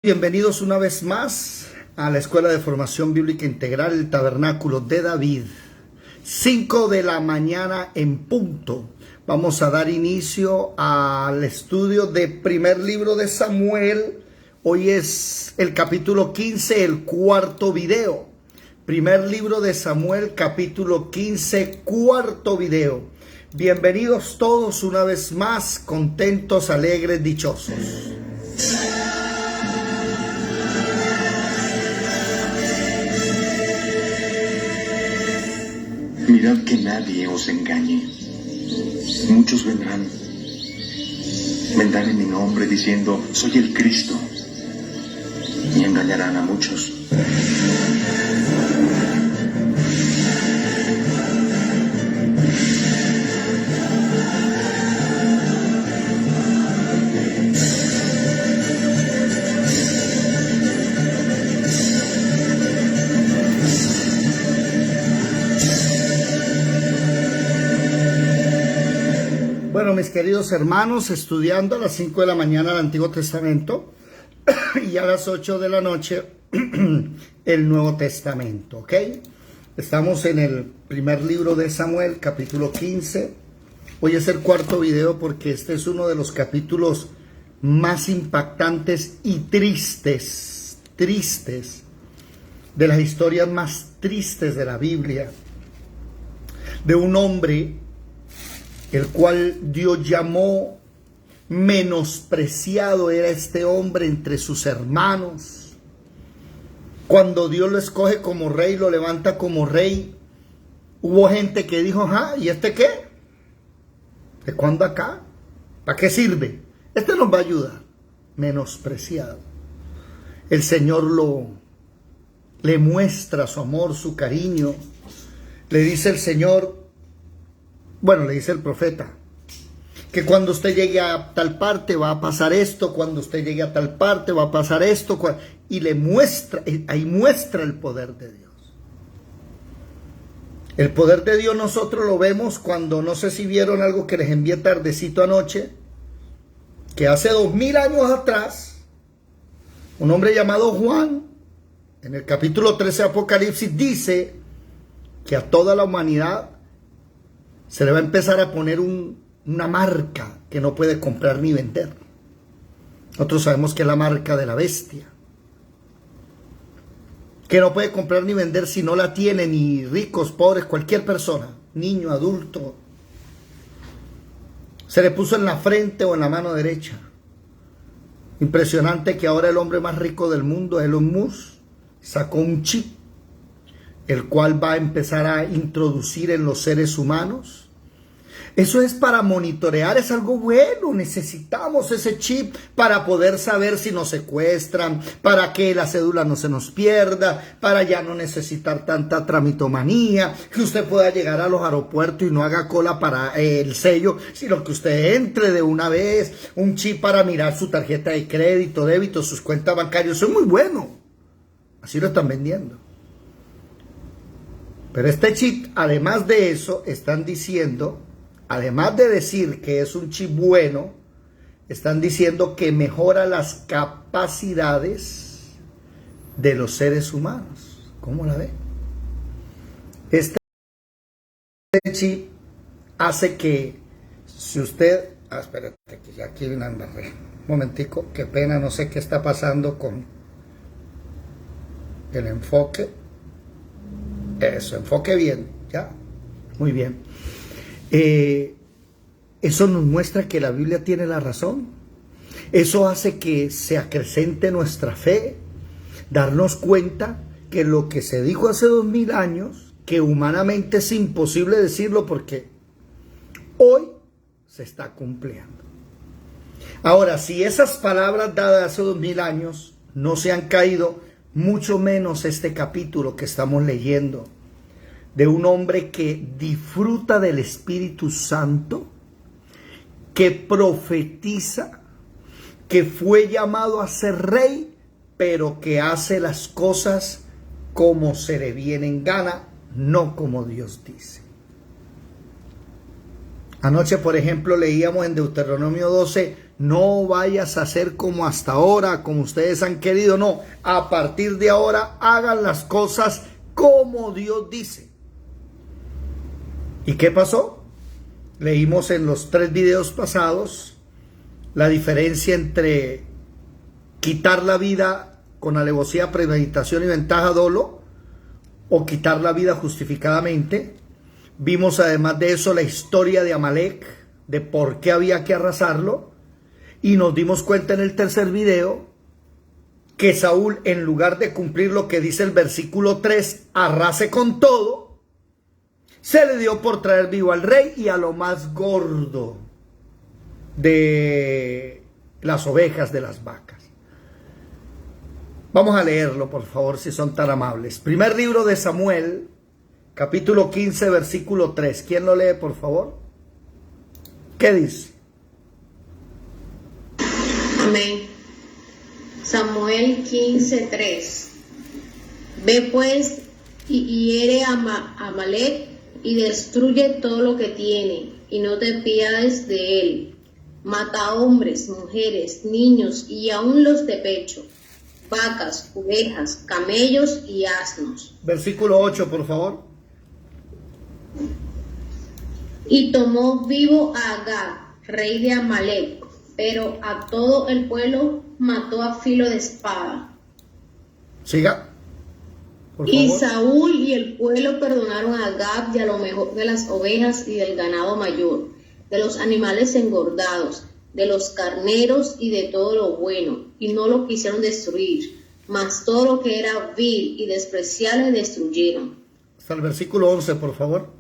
Bienvenidos una vez más a la Escuela de Formación Bíblica Integral, el Tabernáculo de David. 5 de la mañana en punto. Vamos a dar inicio al estudio del primer libro de Samuel. Hoy es el capítulo 15, el cuarto video. Primer libro de Samuel, capítulo 15, cuarto video. Bienvenidos todos una vez más, contentos, alegres, dichosos. Mirad que nadie os engañe. Muchos vendrán en mi nombre diciendo, soy el Cristo, y engañarán a muchos. Bueno, mis queridos hermanos, estudiando a las 5 de la mañana el Antiguo Testamento y a las 8 de la noche el Nuevo Testamento, ¿ok? Estamos en el primer libro de Samuel, capítulo 15. Hoy es el cuarto video porque este es uno de los capítulos más impactantes y tristes de las historias más tristes de la Biblia, de un hombre el cual Dios llamó menospreciado. Era este hombre entre sus hermanos. Cuando Dios lo escoge como rey, lo levanta como rey, hubo gente que dijo, ¿y este qué? ¿De cuándo acá? ¿Para qué sirve? Este nos va a ayudar. Menospreciado. El Señor le muestra su amor, su cariño. Le dice el Señor, le dice el profeta, que cuando usted llegue a tal parte va a pasar esto, cuando usted llegue a tal parte va a pasar esto, y le muestra, ahí muestra el poder de Dios. El poder de Dios nosotros lo vemos cuando, no sé si vieron algo que les envié tardecito anoche, que hace 2000 años atrás, un hombre llamado Juan, en el capítulo 13 de Apocalipsis, dice que a toda la humanidad se le va a empezar a poner una marca que no puede comprar ni vender. Nosotros sabemos que es la marca de la bestia, que no puede comprar ni vender si no la tiene ni ricos, pobres, cualquier persona, niño, adulto. Se le puso en la frente o en la mano derecha. Impresionante que ahora el hombre más rico del mundo, Elon Musk, sacó un chip, el cual va a empezar a introducir en los seres humanos. Eso es para monitorear, es algo bueno. Necesitamos ese chip para poder saber si nos secuestran, para que la cédula no se nos pierda, para ya no necesitar tanta tramitomanía, que usted pueda llegar a los aeropuertos y no haga cola para el sello, sino que usted entre de una vez. Un chip para mirar su tarjeta de crédito, débito, sus cuentas bancarias. Eso es muy bueno. Así lo están vendiendo. Pero este chip, además de eso, están diciendo, además de decir que es un chip bueno, están diciendo que mejora las capacidades de los seres humanos. ¿Cómo la ve? Este chip hace que, si usted... espérate, que ya aquí viene un momentico, qué pena, no sé qué está pasando con el enfoque. Eso, enfoque bien, ya, muy bien. Eso nos muestra que la Biblia tiene la razón. Eso hace que se acrecente nuestra fe, darnos cuenta que lo que se dijo hace 2000 años, que humanamente es imposible decirlo porque hoy se está cumpliendo. Ahora, si esas palabras dadas hace 2000 años no se han caído, mucho menos este capítulo que estamos leyendo, de un hombre que disfruta del Espíritu Santo, que profetiza, que fue llamado a ser rey, pero que hace las cosas como se le viene en gana, no como Dios dice. Anoche, por ejemplo, leíamos en Deuteronomio 12, No vayas a hacer como hasta ahora, como ustedes han querido. No, a partir de ahora hagan las cosas como Dios dice. ¿Y qué pasó? Leímos en los 3 videos pasados la diferencia entre quitar la vida con alevosía, premeditación y ventaja dolo, o quitar la vida justificadamente. Vimos además de eso la historia de Amalek, de por qué había que arrasarlo, y nos dimos cuenta en el tercer video que Saúl, en lugar de cumplir lo que dice el versículo 3, arrase con todo, se le dio por traer vivo al rey y a lo más gordo de las ovejas, de las vacas. Vamos a leerlo, por favor, si son tan amables. Primer libro de Samuel, capítulo 15, versículo 3. ¿Quién lo lee, por favor? ¿Qué dice? Amén. Samuel 15:3. Ve pues y hiere a Amalek y destruye todo lo que tiene, y no te piades de él. Mata hombres, mujeres, niños y aun los de pecho, vacas, ovejas, camellos y asnos. Versículo 8, por favor. Y tomó vivo a Agag, rey de Amalek, pero a todo el pueblo mató a filo de espada. Siga, por Y favor. Saúl y el pueblo perdonaron a Agag y a lo mejor de las ovejas y del ganado mayor, de los animales engordados, de los carneros y de todo lo bueno, y no lo quisieron destruir, mas todo lo que era vil y despreciable destruyeron. Hasta el versículo 11, por favor.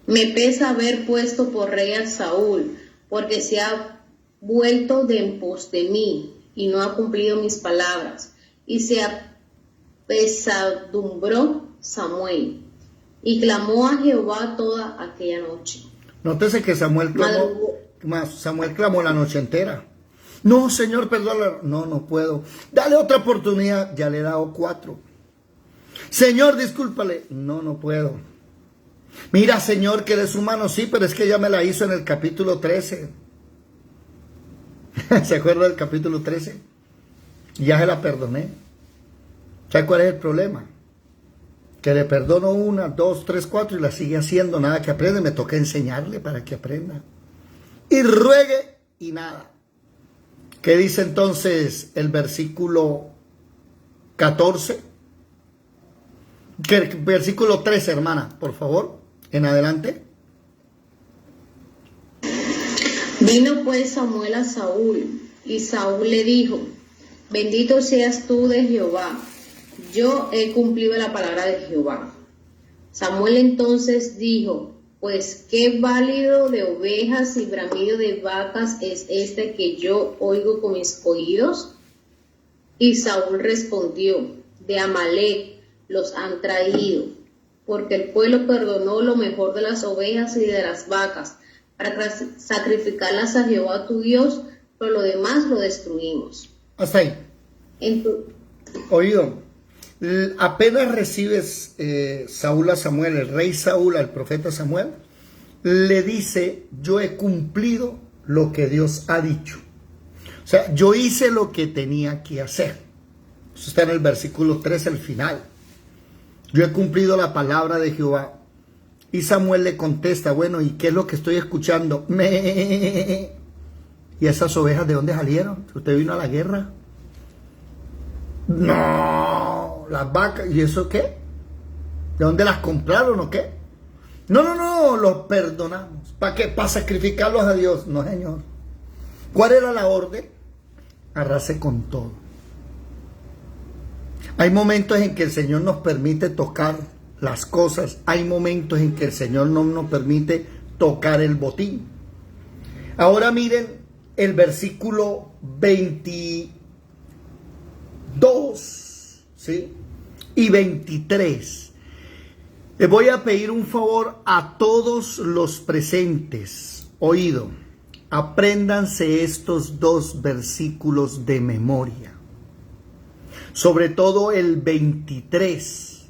Me pesa haber puesto por rey a Saúl, porque se ha vuelto de en pos de mí, y no ha cumplido mis palabras, y se apesadumbró Samuel, y clamó a Jehová toda aquella noche. Nótese que Samuel clamó la noche entera. No, Señor, perdónalo. No, no puedo. Dale otra oportunidad. Ya le he dado 4. Señor, discúlpale. No, no puedo. Mira, Señor, que eres humano. Sí, pero es que ya me la hizo en el capítulo 13. ¿Se acuerda del capítulo 13? Ya se la perdoné. ¿Sabe cuál es el problema? Que le perdono 1, 2, 3, 4 y la sigue haciendo. Nada que aprende. Me toca enseñarle para que aprenda. Y ruegue y nada. ¿Qué dice entonces el versículo 14? Versículo 13, hermana, por favor, en adelante. Vino pues Samuel a Saúl, y Saúl le dijo: bendito seas tú de Jehová, yo he cumplido la palabra de Jehová. Samuel entonces dijo: pues qué válido de ovejas y bramido de vacas es este que yo oigo con mis oídos. Y Saúl respondió: de Amalek los han traído, porque el pueblo perdonó lo mejor de las ovejas y de las vacas, para sacrificarlas a Jehová tu Dios, pero lo demás lo destruimos. Hasta ahí. Oído, apenas recibes Saúl a Samuel, el rey Saúl al profeta Samuel, le dice: yo he cumplido lo que Dios ha dicho. O sea, yo hice lo que tenía que hacer. Eso está en el versículo 3, el final. Yo he cumplido la palabra de Jehová. Y Samuel le contesta: bueno, ¿y qué es lo que estoy escuchando? ¿Y esas ovejas de dónde salieron? ¿Usted vino a la guerra? No, las vacas. ¿Y eso qué? ¿De dónde las compraron o qué? No, los perdonamos. ¿Para qué? ¿Para sacrificarlos a Dios? No, Señor. ¿Cuál era la orden? Arrase con todo. Hay momentos en que el Señor nos permite tocar las cosas. Hay momentos en que el Señor no nos permite tocar el botín. Ahora miren el versículo 22, ¿sí? Y 23. Les voy a pedir un favor a todos los presentes. Oído, apréndanse estos 2 versículos de memoria. Sobre todo el 23.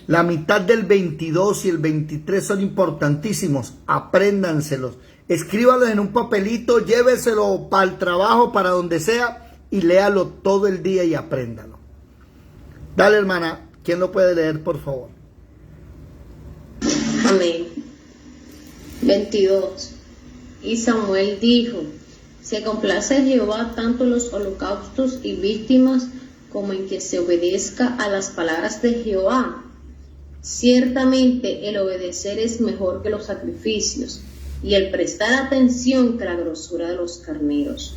La mitad del 22 y el 23 son importantísimos. Apréndanselos. escríbalo en un papelito, lléveselo para el trabajo, para donde sea, y léalo todo el día y apréndalo. Dale, hermana, ¿quién lo puede leer, por favor? Amén. 22. Y Samuel dijo: se complace Jehová tanto en los holocaustos y víctimas como en que se obedezca a las palabras de Jehová. Ciertamente el obedecer es mejor que los sacrificios, y el prestar atención que la grosura de los carneros.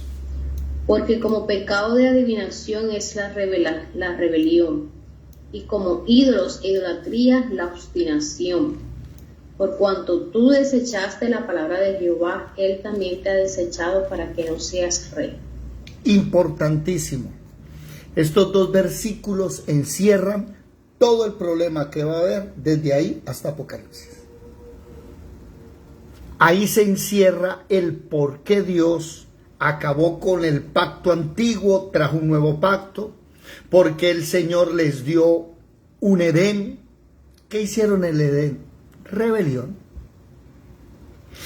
Porque como pecado de adivinación es la rebelión, y como ídolos e idolatría la obstinación. Por cuanto tú desechaste la palabra de Jehová, Él también te ha desechado para que no seas rey. Importantísimo. Estos dos versículos encierran todo el problema que va a haber desde ahí hasta Apocalipsis. Ahí se encierra el por qué Dios acabó con el pacto antiguo, trajo un nuevo pacto, porque el Señor les dio un Edén. ¿Qué hicieron en el Edén? Rebelión.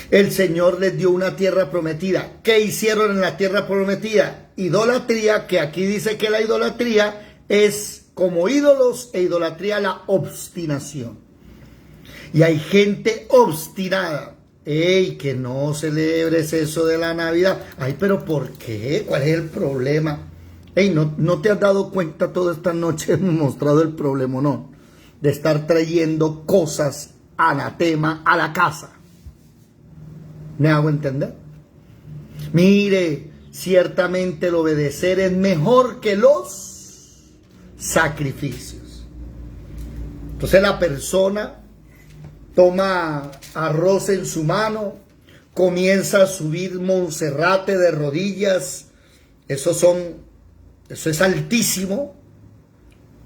El Señor les dio una tierra prometida. ¿Qué hicieron en la tierra prometida? Idolatría, que aquí dice que la idolatría es como ídolos e idolatría la obstinación. Y hay gente obstinada. ¡Ey, que no celebres eso de la Navidad! ¡Ay, pero ¿por qué? ¿Cuál es el problema? ¡Ey, no te has dado cuenta toda esta noche? Hemos mostrado el problema, ¿no? De estar trayendo cosas anatema a la casa. ¿Me hago entender? Mire, ciertamente el obedecer es mejor que los sacrificios. Entonces la persona toma arroz en su mano, comienza a subir Monserrate de rodillas. Eso es altísimo.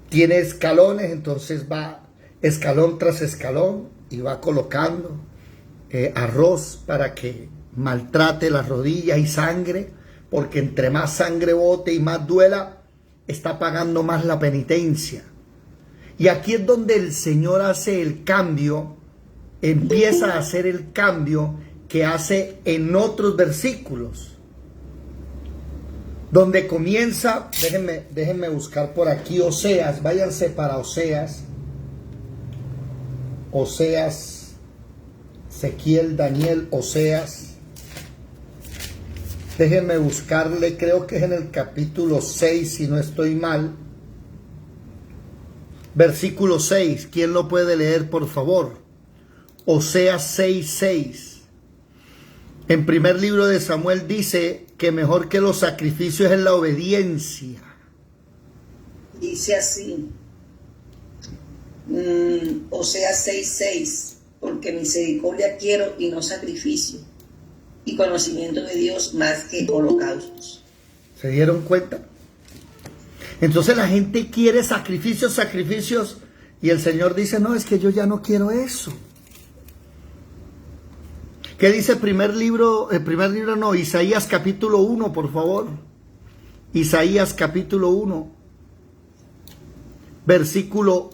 Tiene escalones, entonces va escalón tras escalón y va colocando arroz para que maltrate las rodillas y sangre, porque entre más sangre bote y más duela, está pagando más la penitencia. Y aquí es donde el Señor hace el cambio, empieza a hacer el cambio que hace en otros versículos, donde comienza, déjenme buscar por aquí Oseas, váyanse para Oseas, Ezequiel, Daniel, Oseas. Déjenme buscarle, creo que es en el capítulo 6, si no estoy mal. Versículo 6, ¿quién lo puede leer, por favor? Oseas 6:6. En primer libro de Samuel dice que mejor que los sacrificios es la obediencia. Dice así, Oseas 6:6, porque misericordia quiero y no sacrificio, y conocimiento de Dios más que holocaustos. ¿Se dieron cuenta? Entonces la gente quiere sacrificios, y el Señor dice, no, es que yo ya no quiero eso. ¿Qué dice el primer libro? Isaías capítulo 1, por favor. Isaías capítulo 1, versículo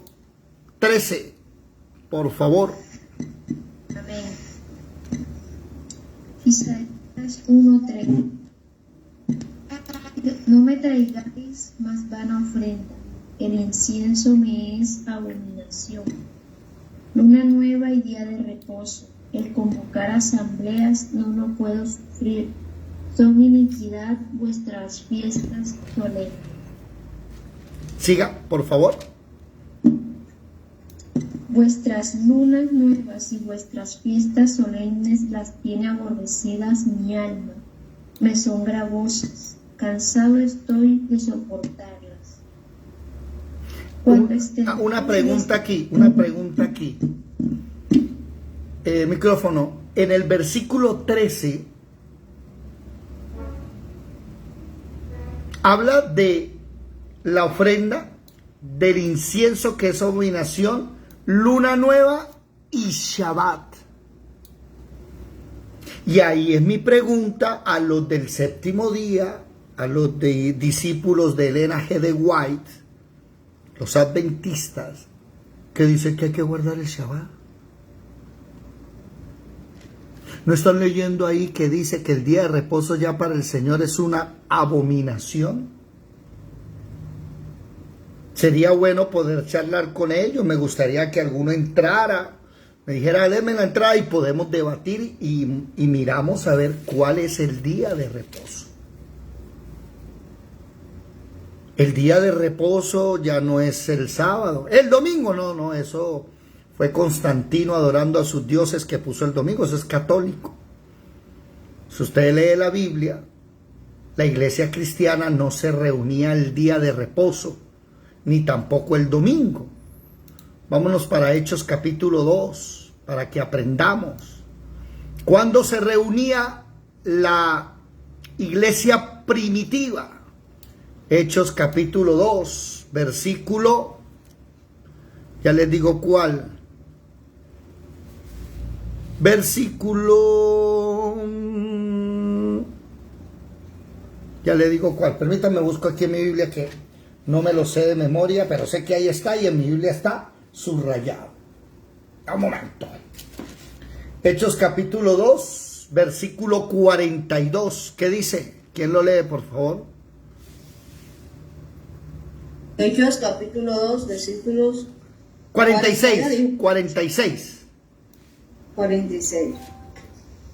13, por favor. Amén. Isaías 1:3. No me traigáis más vana ofrenda, el incienso me es abominación. Luna nueva y día de reposo, el convocar asambleas no lo puedo sufrir. Son iniquidad vuestras fiestas solemnes. Siga, por favor. Vuestras lunas nuevas y vuestras fiestas solemnes las tiene aborrecidas mi alma. Me son gravosas, cansado estoy de soportarlas. Una pregunta aquí. Micrófono. En el versículo 13 habla de la ofrenda, del incienso que es abominación, luna nueva y Shabbat. Y ahí es mi pregunta a los del séptimo día, a los discípulos de Elena G. de White, los adventistas, que dicen que hay que guardar el Shabbat. ¿No están leyendo ahí que dice que el día de reposo ya para el Señor es una abominación? Sería bueno poder charlar con ellos. Me gustaría que alguno entrara, me dijera, déme la entrada y podemos debatir y miramos a ver cuál es el día de reposo. El día de reposo ya no es el sábado. El domingo, no, eso fue Constantino adorando a sus dioses que puso el domingo. Eso es católico. Si usted lee la Biblia, la iglesia cristiana no se reunía el día de reposo, ni tampoco el domingo. Vámonos para Hechos capítulo 2, para que aprendamos. ¿Cuándo se reunía la iglesia primitiva? Hechos capítulo 2, versículo, ya les digo cuál. Versículo, ya le digo cuál. Permítanme, busco aquí en mi Biblia que no me lo sé de memoria, pero sé que ahí está y en mi Biblia está subrayado. Un momento. Hechos capítulo 2, versículo 42. ¿Qué dice? ¿Quién lo lee, por favor? Hechos capítulo 2, versículos 46. 46.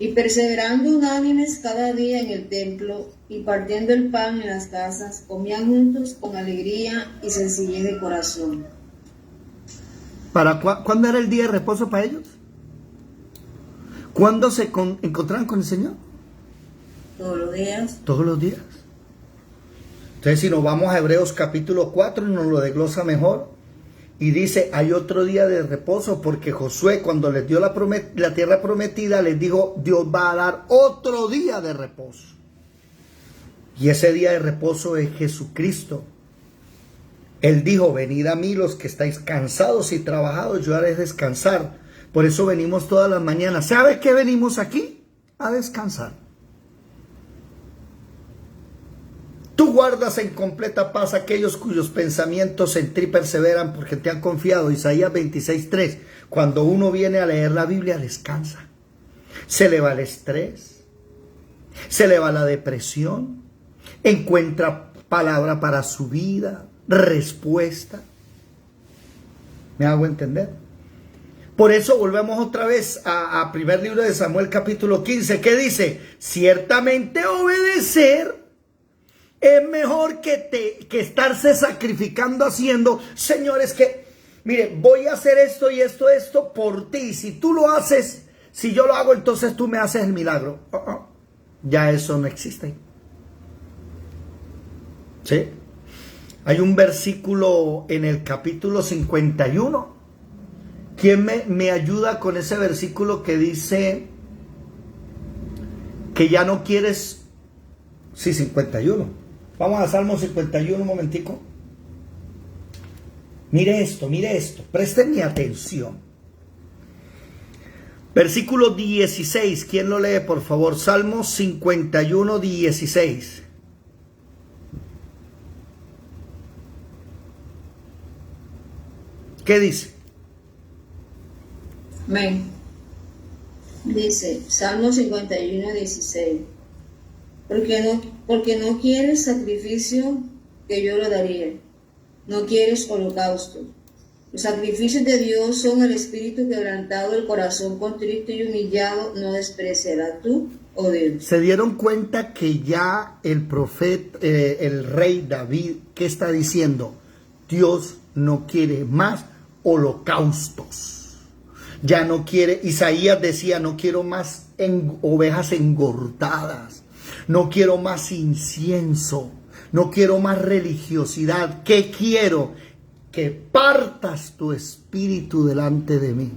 Y perseverando unánimes cada día en el templo y partiendo el pan en las casas, comían juntos con alegría y sencillez de corazón. ¿Cuándo era el día de reposo para ellos? ¿Cuándo se encontraban con el Señor? Todos los días. Todos los días. Entonces, si nos vamos a Hebreos capítulo 4, nos lo desglosa mejor. Y dice, hay otro día de reposo, porque Josué, cuando les dio la tierra prometida, les dijo, Dios va a dar otro día de reposo. Y ese día de reposo es Jesucristo. Él dijo, venid a mí los que estáis cansados y trabajados, yo haré descansar. Por eso venimos todas las mañanas. ¿Sabe qué venimos aquí? A descansar. Tú guardas en completa paz aquellos cuyos pensamientos en ti perseveran porque te han confiado. Isaías 26:3. Cuando uno viene a leer la Biblia, descansa. Se le va el estrés, se le va la depresión, encuentra palabra para su vida, respuesta. ¿Me hago entender? Por eso volvemos otra vez a primer libro de Samuel capítulo 15. ¿Qué dice? Ciertamente obedecer es mejor que estarse sacrificando haciendo, señores, que, mire, voy a hacer esto y esto por ti. Si tú lo haces, si yo lo hago, entonces tú me haces el milagro. Ya eso no existe. ¿Sí? Hay un versículo en el capítulo 51. ¿Quién me ayuda con ese versículo que dice que ya no quieres? Sí, 51. Vamos a Salmo 51 un momentico. Mire esto, préstenme atención. Versículo 16, ¿quién lo lee, por favor? Salmo 51, 16. ¿Qué dice? Amén. Dice, Salmo 51, 16. Porque no quieres sacrificio, que yo lo daría. No quieres holocausto. Los sacrificios de Dios son el espíritu quebrantado, el corazón contrito y humillado, no despreciarás tú, oh Dios. Se dieron cuenta que ya el profeta, el rey David, ¿qué está diciendo? Dios no quiere más holocaustos. Ya no quiere, Isaías decía, no quiero más ovejas engordadas. No quiero más incienso, no quiero más religiosidad. ¿Qué quiero? Que partas tu espíritu delante de mí.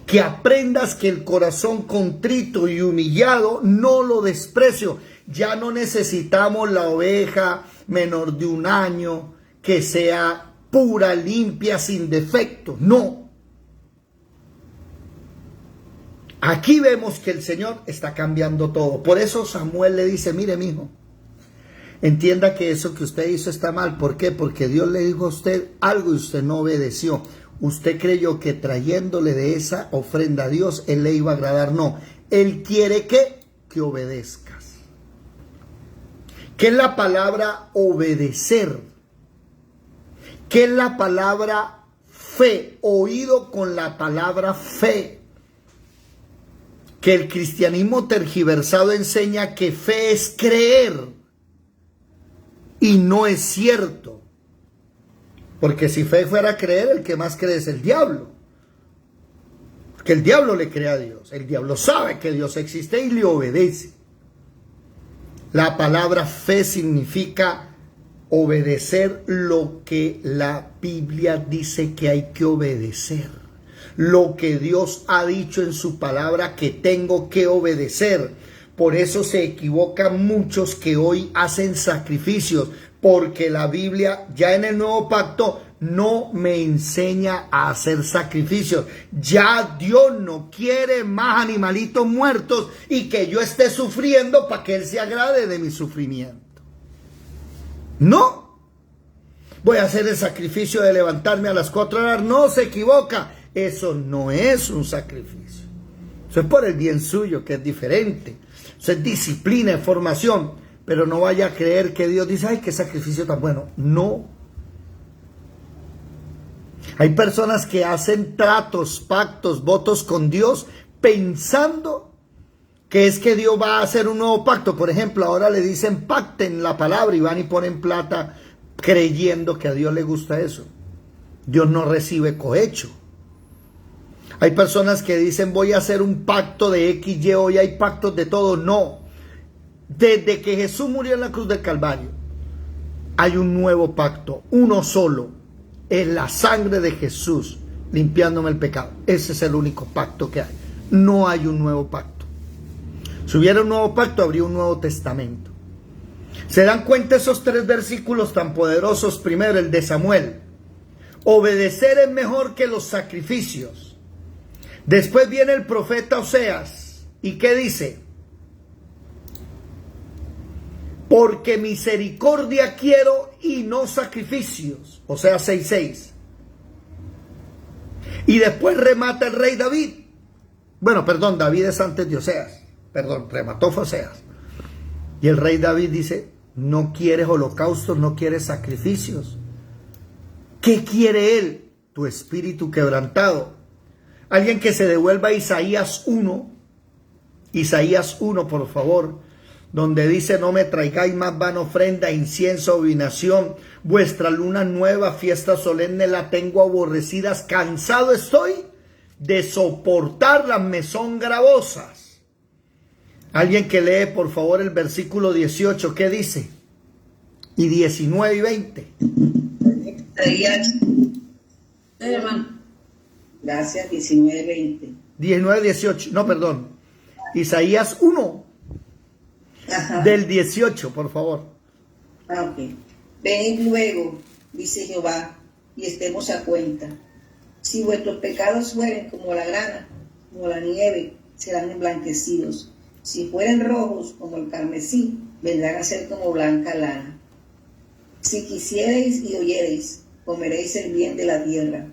Que aprendas que el corazón contrito y humillado no lo desprecio. Ya no necesitamos la oveja menor de 1 año, que sea pura, limpia, sin defecto. No. Aquí vemos que el Señor está cambiando todo. Por eso Samuel le dice, mire, mijo, entienda que eso que usted hizo está mal. ¿Por qué? Porque Dios le dijo a usted algo y usted no obedeció. usted creyó que trayéndole de esa ofrenda a Dios, Él le iba a agradar. No, Él quiere que obedezcas. ¿Qué es la palabra obedecer? ¿Qué es la palabra fe? Oído con la palabra fe. Que el cristianismo tergiversado enseña que fe es creer. Y no es cierto. Porque si fe fuera creer, el que más cree es el diablo. Porque el diablo le cree a Dios. El diablo sabe que Dios existe y le obedece. La palabra fe significa obedecer lo que la Biblia dice que hay que obedecer. Lo que Dios ha dicho en su palabra que tengo que obedecer. Por eso se equivocan muchos que hoy hacen sacrificios, porque la Biblia ya en el nuevo pacto no me enseña a hacer sacrificios. Ya Dios no quiere más animalitos muertos y que yo esté sufriendo para que Él se agrade de mi sufrimiento. No. Voy a hacer el sacrificio de levantarme a las 4 horas. No, se equivoca. Eso no es un sacrificio. Eso es por el bien suyo, que es diferente. Eso es disciplina, es formación. Pero no vaya a creer que Dios dice, ay, qué sacrificio tan bueno. No. Hay personas que hacen tratos, pactos, votos con Dios pensando que es que Dios va a hacer un nuevo pacto. Por ejemplo, ahora le dicen pacten la palabra y van y ponen plata creyendo que a Dios le gusta eso. Dios no recibe cohecho. Hay personas que dicen voy a hacer un pacto de X, Y, hoy hay pactos de todo. No. Desde que Jesús murió en la cruz del Calvario, hay un nuevo pacto, uno solo. Es la sangre de Jesús limpiándome el pecado. Ese es el único pacto que hay. No hay un nuevo pacto. Si hubiera un nuevo pacto, habría un nuevo testamento. ¿Se dan cuenta esos 3 versículos tan poderosos? Primero, el de Samuel. Obedecer es mejor que los sacrificios. Después viene el profeta Oseas. ¿Y qué dice? Porque misericordia quiero y no sacrificios. Oseas 6:6. Y después remata el rey David. Bueno, perdón, David es antes de Oseas. Perdón, remató fue Oseas. Y el rey David dice, no quieres holocaustos, no quieres sacrificios. ¿Qué quiere él? Tu espíritu quebrantado. Alguien que se devuelva a Isaías 1. Isaías 1, por favor. Donde dice, no me traigáis más vana ofrenda, incienso, abominación. Vuestra luna nueva, fiesta solemne, la tengo aborrecidas. Cansado estoy de soportarlas, me son gravosas. Alguien que lee, por favor, el versículo 18. ¿Qué dice? Y 19 y 20. Isaías, hermano. Gracias, 19, 20. 19, 18. No, perdón. Isaías 1. Ajá. Del 18, por favor. Ok. Venid luego, dice Jehová, y estemos a cuenta. Si vuestros pecados fueren como la grana, como la nieve, serán emblanquecidos. Si fueren rojos como el carmesí, vendrán a ser como blanca lana. Si quisierais y oyereis, comeréis el bien de la tierra.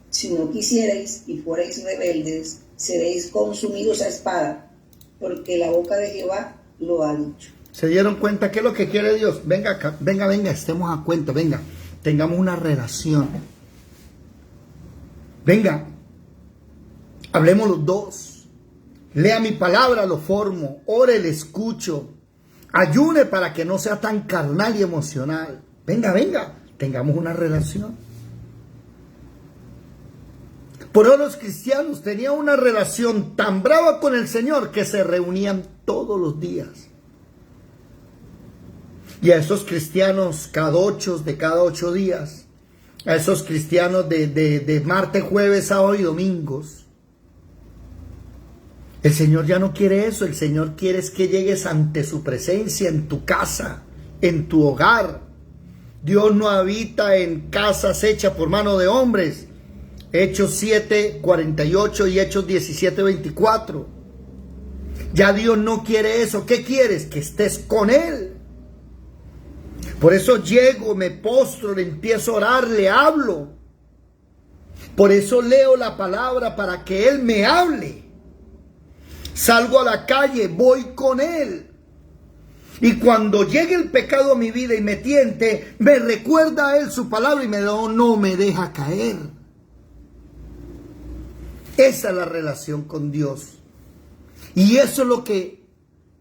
Si no quisierais y fuereis rebeldes, seréis consumidos a espada, porque la boca de Jehová lo ha dicho. ¿Se dieron cuenta qué es lo que quiere Dios? Venga acá, venga, estemos a cuenta, venga, tengamos una relación. Venga, hablemos los dos. Lea mi palabra, lo formo. Ore, le escucho. Ayune para que no sea tan carnal y emocional. Venga, tengamos una relación. Por eso los cristianos tenían una relación tan brava con el Señor que se reunían todos los días. Y a esos cristianos cadochos de cada 8 días, a esos cristianos de martes, jueves, sábado y domingos, el Señor ya no quiere eso. El Señor quiere es que llegues ante su presencia en tu casa, en tu hogar. Dios no habita en casas hechas por mano de hombres. Hechos 7, 48 y Hechos 17, 24. Ya Dios no quiere eso. ¿Qué quieres? Que estés con Él. Por eso llego, me postro, le empiezo a orar, le hablo. Por eso leo la palabra para que Él me hable. Salgo a la calle, voy con Él. Y cuando llegue el pecado a mi vida y me tiente, me recuerda a Él su palabra y no me deja caer. Esa es la relación con Dios. Y eso es lo que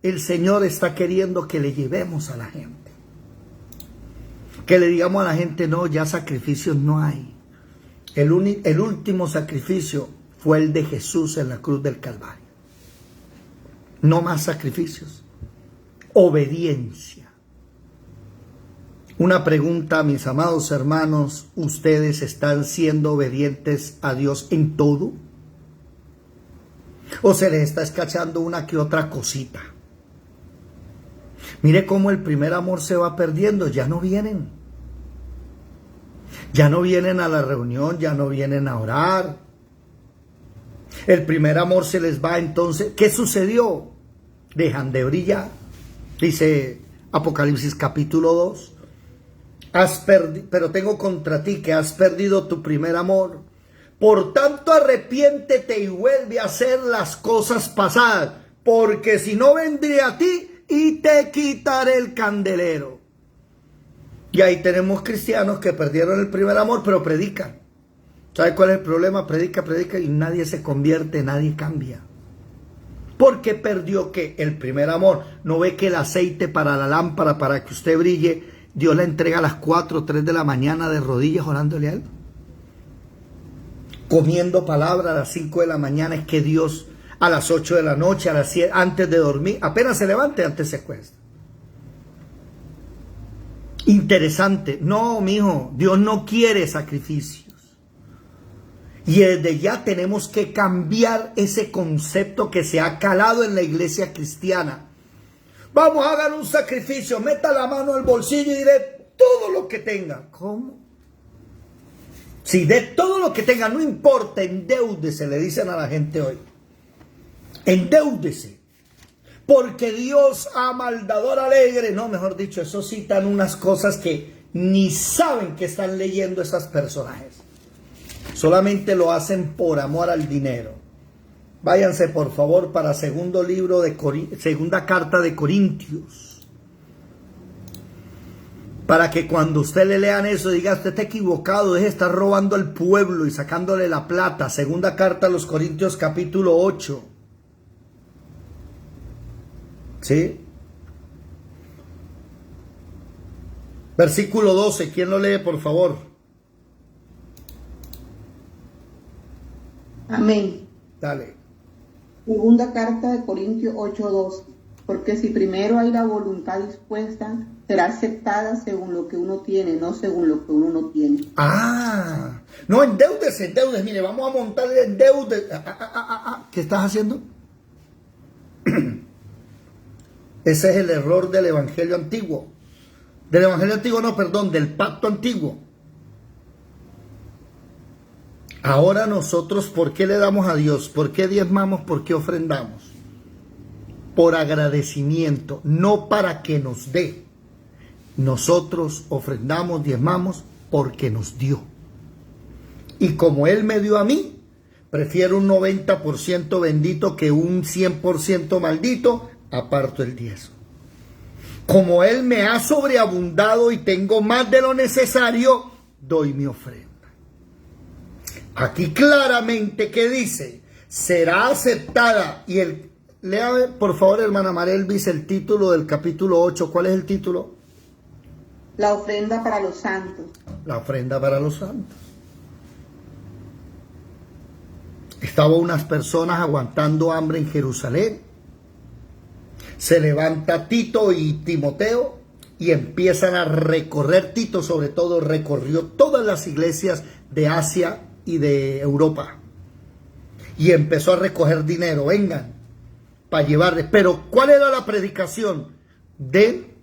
el Señor está queriendo que le llevemos a la gente. Que le digamos a la gente, no, ya sacrificios no hay. El último sacrificio fue el de Jesús en la cruz del Calvario. No más sacrificios. Obediencia. Una pregunta, mis amados hermanos, ¿ustedes están siendo obedientes a Dios en todo? ¿O se les está escachando una que otra cosita? Mire cómo el primer amor se va perdiendo, ya no vienen. Ya no vienen a la reunión, ya no vienen a orar. El primer amor se les va, entonces, ¿qué sucedió? Dejan de brillar. Dice Apocalipsis capítulo 2. Pero tengo contra ti que has perdido tu primer amor. Por tanto, arrepiéntete y vuelve a hacer las cosas pasadas, porque si no vendré a ti y te quitaré el candelero. Y ahí tenemos cristianos que perdieron el primer amor, pero predican. ¿Sabe cuál es el problema? Predica y nadie se convierte, nadie cambia. Porque perdió que el primer amor. No ve que el aceite para la lámpara, para que usted brille, Dios le entrega a las 4 o 3 de la mañana de rodillas orándole a Él. Comiendo palabra a las 5 de la mañana, es que Dios a las 8 de la noche, a las 7, antes de dormir, apenas se levante, antes se acuesta. Interesante. No, mijo, Dios no quiere sacrificios. Y desde ya tenemos que cambiar ese concepto que se ha calado en la iglesia cristiana. Vamos a hacer un sacrificio, meta la mano al bolsillo y dé todo lo que tenga. ¿Cómo? Si de todo lo que tenga, no importa, endeúdese, le dicen a la gente hoy. Endeúdese. Porque Dios ama al dador alegre. No, mejor dicho, eso citan unas cosas que ni saben que están leyendo esos personajes. Solamente lo hacen por amor al dinero. Váyanse por favor para segunda carta de Corintios. Para que cuando usted le lean eso diga, usted está equivocado, deje de estar robando al pueblo y sacándole la plata. Segunda carta a los Corintios capítulo 8. ¿Sí? Versículo 12, ¿quién lo lee por favor? Amén. Dale. Segunda carta de Corintios 8:2. Porque si primero hay la voluntad dispuesta, será aceptada según lo que uno tiene, no según lo que uno no tiene. No, endeúdese. Mire, vamos a montarle endeude. ¿Qué estás haciendo? Ese es el error del evangelio antiguo. Del pacto antiguo. Ahora nosotros, ¿por qué le damos a Dios? ¿Por qué diezmamos? ¿Por qué ofrendamos? Por agradecimiento, no para que nos dé. Nosotros ofrendamos, diezmamos, porque nos dio. Y como Él me dio a mí, prefiero un 90% bendito que un 100% maldito, aparto el diezmo. Como Él me ha sobreabundado y tengo más de lo necesario, doy mi ofrenda. Aquí claramente que dice, será aceptada. Y lea por favor, hermana Marelvis, el título del capítulo 8. ¿Cuál es el título? La ofrenda para los santos. La ofrenda para los santos. Estaban unas personas aguantando hambre en Jerusalén. Se levanta Tito y Timoteo y empiezan a recorrer. Tito sobre todo recorrió todas las iglesias de Asia y de Europa y empezó a recoger dinero. Vengan para llevarles. Pero ¿cuál era la predicación? Den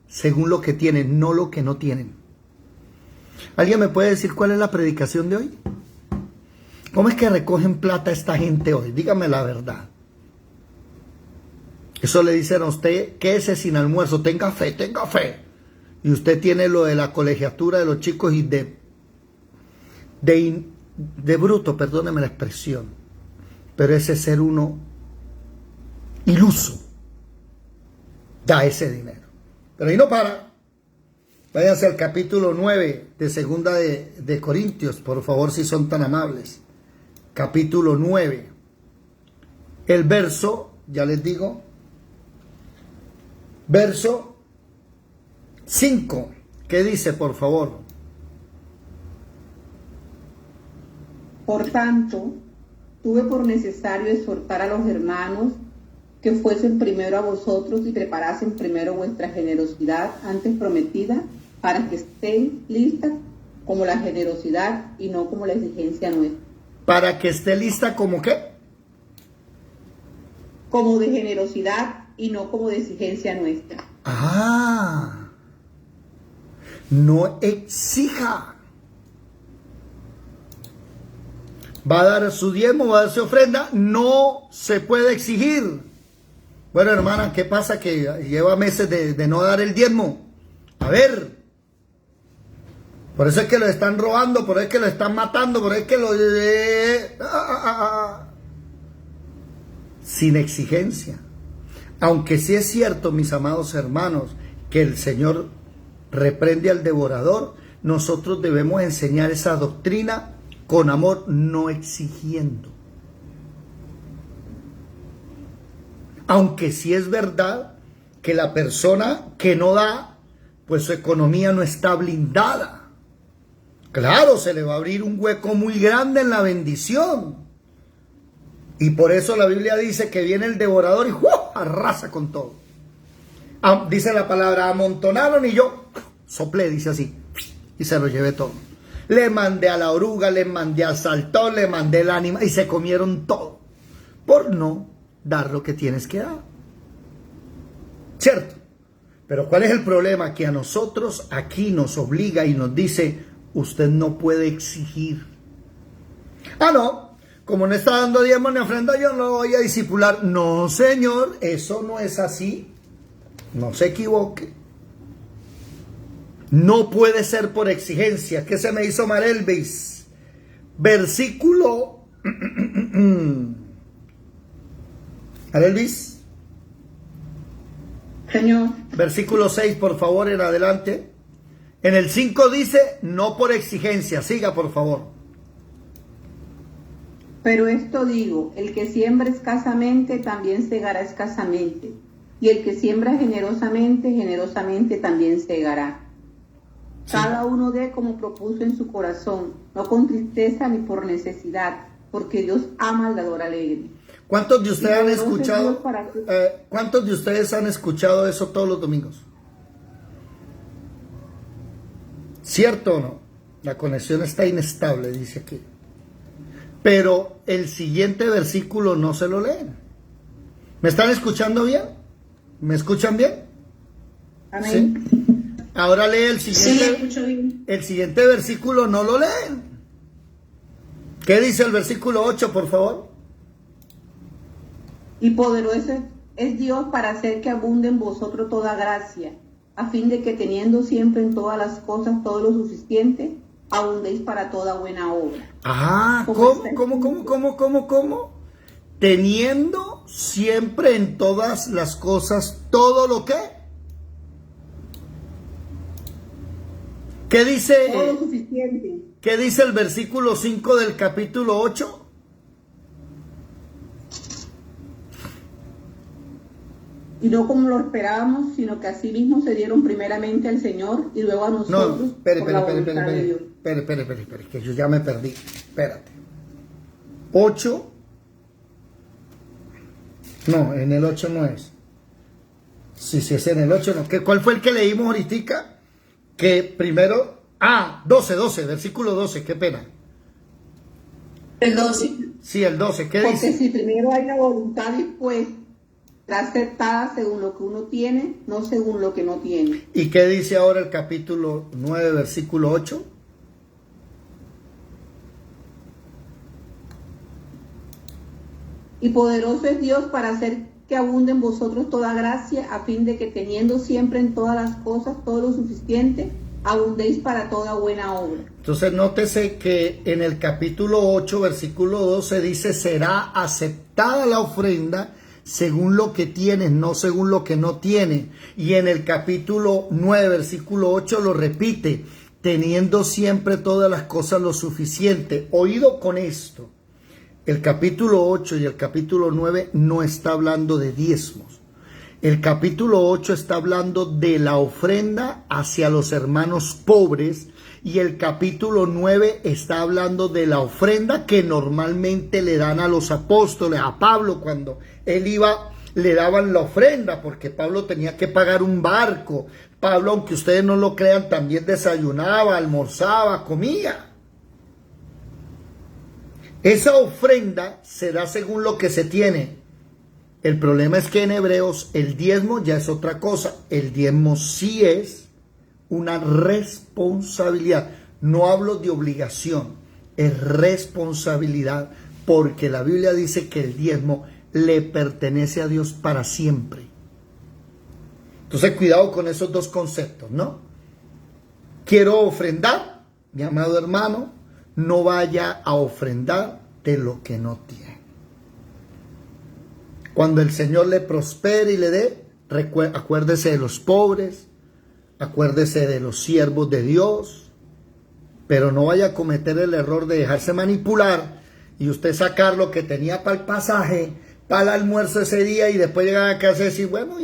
según lo que tienen, no lo que no tienen. ¿Alguien me puede decir cuál es la predicación de hoy? ¿Cómo es que recogen plata esta gente hoy? Dígame la verdad. Eso le dicen a usted, quédese sin almuerzo, tenga fe. Y usted tiene lo de la colegiatura de los chicos y de bruto, perdóneme la expresión, pero ese ser uno iluso da ese dinero. Pero ahí no para. Váyanse al capítulo 9 de segunda de Corintios, por favor, si son tan amables. Capítulo 9. El verso, ya les digo, verso 5. ¿Qué dice, por favor? Por tanto, tuve por necesario exhortar a los hermanos que fuesen primero a vosotros y preparasen primero vuestra generosidad antes prometida, para que estén listas como la generosidad y no como la exigencia nuestra. Para que esté lista como qué? Como de generosidad y no como de exigencia nuestra. Ah, no exija. Va a dar su diezmo, va a dar su ofrenda, no se puede exigir. Bueno, hermana, ¿qué pasa? Que lleva meses de no dar el diezmo. A ver, por eso es que lo están robando, por eso es que lo están matando, por eso es que lo... Sin exigencia. Aunque sí es cierto, mis amados hermanos, que el Señor reprende al devorador, nosotros debemos enseñar esa doctrina con amor, no exigiendo. Aunque sí es verdad que la persona que no da, pues su economía no está blindada. Claro, se le va a abrir un hueco muy grande en la bendición. Y por eso la Biblia dice que viene el devorador y arrasa con todo. Dice la palabra, amontonaron y yo soplé, dice así, y se lo llevé todo. Le mandé a la oruga, le mandé al saltón, le mandé el ánima y se comieron todo. Por no dar lo que tienes que dar. ¿Cierto? Pero ¿cuál es el problema? Que a nosotros aquí nos obliga y nos dice, usted no puede exigir. Ah, no, como no está dando diezmo ni ofrenda, yo no lo voy a discipular. No, señor, eso no es así. No se equivoque. No puede ser por exigencia. ¿Qué se me hizo Marelvis? Versículo... Marelvis. Señor. Versículo 6, por favor, en adelante. En el 5 dice, no por exigencia. Siga, por favor. Pero esto digo, el que siembra escasamente también segará escasamente, y el que siembra generosamente, generosamente también segará. Sí. Cada uno dé como propuso en su corazón, no con tristeza ni por necesidad, porque Dios ama al dador alegre. ¿Cuántos de ustedes han escuchado? ¿Cuántos de ustedes han escuchado eso todos los domingos? ¿Cierto o no? La conexión está inestable, dice aquí. Pero el siguiente versículo no se lo leen. ¿Me están escuchando bien? ¿Me escuchan bien? Amén. ¿Sí? Ahora lee el siguiente. Sí, escucho bien. El siguiente versículo no lo leen. ¿Qué dice el versículo 8, por favor? Y poderoso es Dios para hacer que abunde en vosotros toda gracia, a fin de que teniendo siempre en todas las cosas todo lo suficiente, abundéis para toda buena obra. Ah, ¿cómo? Teniendo siempre en todas las cosas todo lo que. ¿Qué dice? Todo lo suficiente. ¿Qué dice el versículo 5 del capítulo 8? Y no como lo esperábamos, sino que así mismo se dieron primeramente al Señor y luego a nosotros. No, espere, que yo ya me perdí. Espérate. 8. No, en el 8 no es. Sí, es en el 8 no. ¿Cuál fue el que leímos ahorita? Que primero... 12, versículo 12, qué pena. El 12. Sí, el 12, ¿qué Porque dice? Porque si primero hay la voluntad dispuesta, será aceptada según lo que uno tiene, no según lo que no tiene. ¿Y qué dice ahora el capítulo 9, versículo 8? Y poderoso es Dios para hacer que abunde en vosotros toda gracia, a fin de que teniendo siempre en todas las cosas todo lo suficiente, abundéis para toda buena obra. Entonces nótese que en el capítulo 8, versículo 12 dice, será aceptada la ofrenda según lo que tienes, no según lo que no tiene. Y en el capítulo 9, versículo 8 lo repite, teniendo siempre todas las cosas lo suficiente. Oído con esto, el capítulo 8 y el capítulo 9 no está hablando de diezmos. El capítulo 8 está hablando de la ofrenda hacia los hermanos pobres y el capítulo 9 está hablando de la ofrenda que normalmente le dan a los apóstoles, a Pablo cuando él iba, le daban la ofrenda porque Pablo tenía que pagar un barco. Pablo, aunque ustedes no lo crean, también desayunaba, almorzaba, comía. Esa ofrenda se da según lo que se tiene. El problema es que en Hebreos el diezmo ya es otra cosa. El diezmo sí es una responsabilidad. No hablo de obligación, es responsabilidad, porque la Biblia dice que el diezmo le pertenece a Dios para siempre. Entonces cuidado con esos dos conceptos, ¿no? Quiero ofrendar, mi amado hermano, no vaya a ofrendar de lo que no tiene. Cuando el Señor le prospere y le dé, acuérdese de los pobres, acuérdese de los siervos de Dios, pero no vaya a cometer el error de dejarse manipular y usted sacar lo que tenía para el pasaje, para el almuerzo ese día y después llegar a casa y decir, bueno,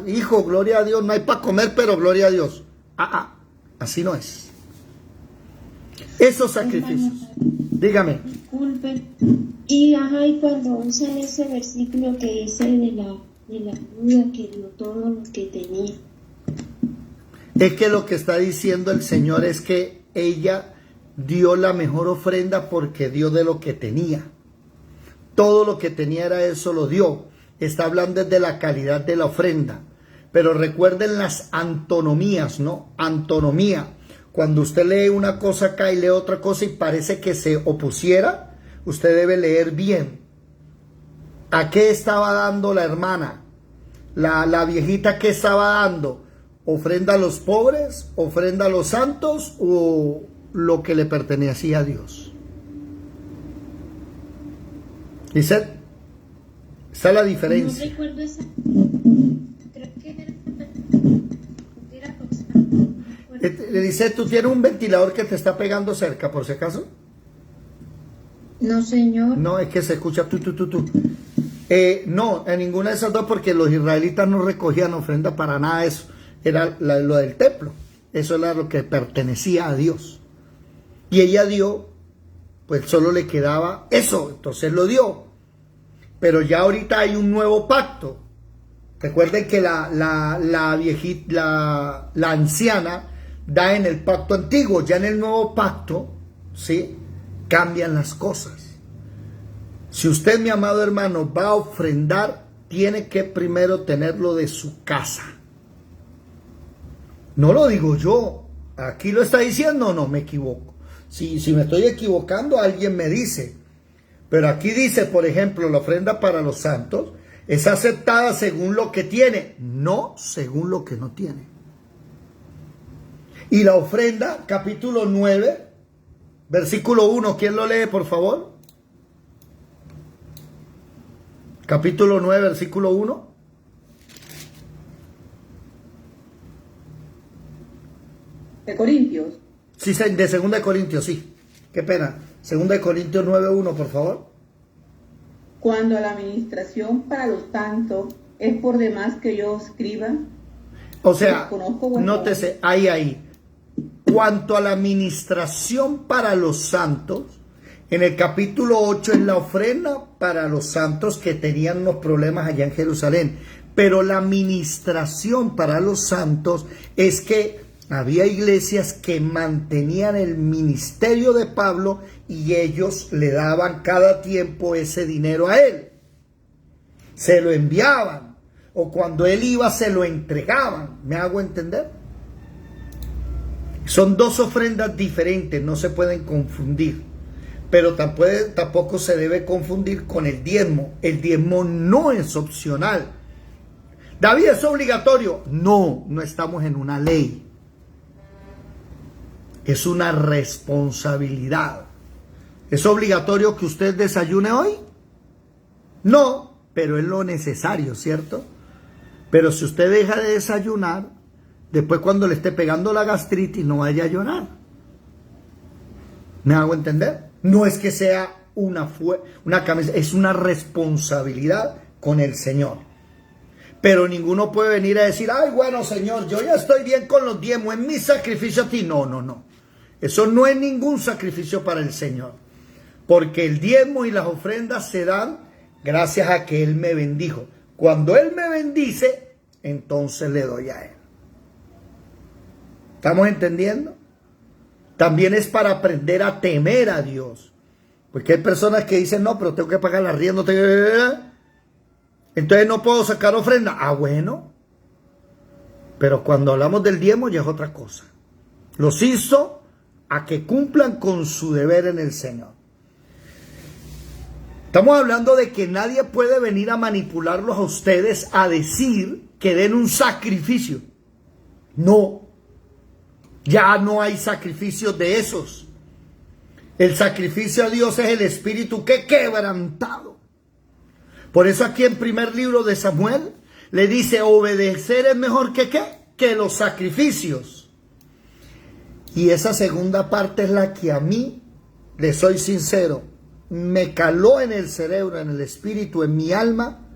hijo, gloria a Dios, no hay para comer, pero gloria a Dios. Así no es. Esos sacrificios. Dígame. Disculpen. Y cuando usan ese versículo que dice de la viuda que dio todo lo que tenía. Es que lo que está diciendo el Señor es que ella dio la mejor ofrenda porque dio de lo que tenía. Todo lo que tenía era eso, lo dio. Está hablando de la calidad de la ofrenda. Pero recuerden las antonomías, ¿no? Antonomía. Cuando usted lee una cosa acá y lee otra cosa y parece que se opusiera, usted debe leer bien. ¿A qué estaba dando la hermana? La viejita, ¿qué estaba dando? ¿Ofrenda a los pobres? ¿Ofrenda a los santos? ¿O lo que le pertenecía a Dios? ¿Dice? Esa es la diferencia. No recuerdo esa. Creo que era Le dice, ¿tú tienes un ventilador que te está pegando cerca, por si acaso? No, señor. No, es que se escucha tú. No, en ninguna de esas dos, porque los israelitas no recogían ofrenda para nada de eso. Era lo del templo. Eso era lo que pertenecía a Dios. Y ella dio, pues solo le quedaba eso, entonces lo dio. Pero ya ahorita hay un nuevo pacto. Recuerden que la viejita, la anciana, da en el pacto antiguo. Ya en el nuevo pacto, ¿sí?, cambian las cosas. Si usted, mi amado hermano, va a ofrendar, tiene que primero tenerlo de su casa. No lo digo yo. ¿Aquí lo está diciendo o no? Me equivoco. Si me estoy equivocando, alguien me dice. Pero aquí dice, por ejemplo, la ofrenda para los santos es aceptada según lo que tiene, no según lo que no tiene. Y la ofrenda, capítulo 9, versículo 1, ¿quién lo lee, por favor? Capítulo 9, versículo 1. De Corintios. Sí, de 2 Corintios, sí. Qué pena. 2 Corintios 9, 1, por favor. Cuando la administración para los santos es por demás que yo escriba. O sea, nótese, ahí. Cuanto a la administración para los santos, en el capítulo 8 es la ofrenda para los santos que tenían unos problemas allá en Jerusalén. Pero la administración para los santos es que había iglesias que mantenían el ministerio de Pablo y ellos le daban cada tiempo ese dinero a él. Se lo enviaban o cuando él iba se lo entregaban. ¿Me hago entender? Son dos ofrendas diferentes, no se pueden confundir. Pero tampoco se debe confundir con el diezmo. El diezmo no es opcional. David, ¿es obligatorio? No estamos en una ley. Es una responsabilidad. ¿Es obligatorio que usted desayune hoy? No, pero es lo necesario, ¿cierto? Pero si usted deja de desayunar, después cuando le esté pegando la gastritis no vaya a llorar. ¿Me hago entender? No es que sea una camisa, es una responsabilidad con el Señor. Pero ninguno puede venir a decir, ay, bueno, Señor, yo ya estoy bien con los diezmos, es mi sacrificio a ti. No, no, no. Eso no es ningún sacrificio para el Señor. Porque el diezmo y las ofrendas se dan gracias a que Él me bendijo. Cuando Él me bendice, entonces le doy a Él. ¿Estamos entendiendo? También es para aprender a temer a Dios. Porque hay personas que dicen, no, pero tengo que pagar la arriendo, entonces no puedo sacar ofrenda. Ah, bueno. Pero cuando hablamos del diezmo ya es otra cosa. Los hizo a que cumplan con su deber en el Señor. Estamos hablando de que nadie puede venir a manipularlos a ustedes a decir que den un sacrificio. No. Ya no hay sacrificios de esos. El sacrificio a Dios es el espíritu que quebrantado. Por eso aquí en primer libro de Samuel le dice, obedecer es mejor que ¿qué? Que los sacrificios. Y esa segunda parte es la que a mí, le soy sincero, me caló en el cerebro, en el espíritu, en mi alma,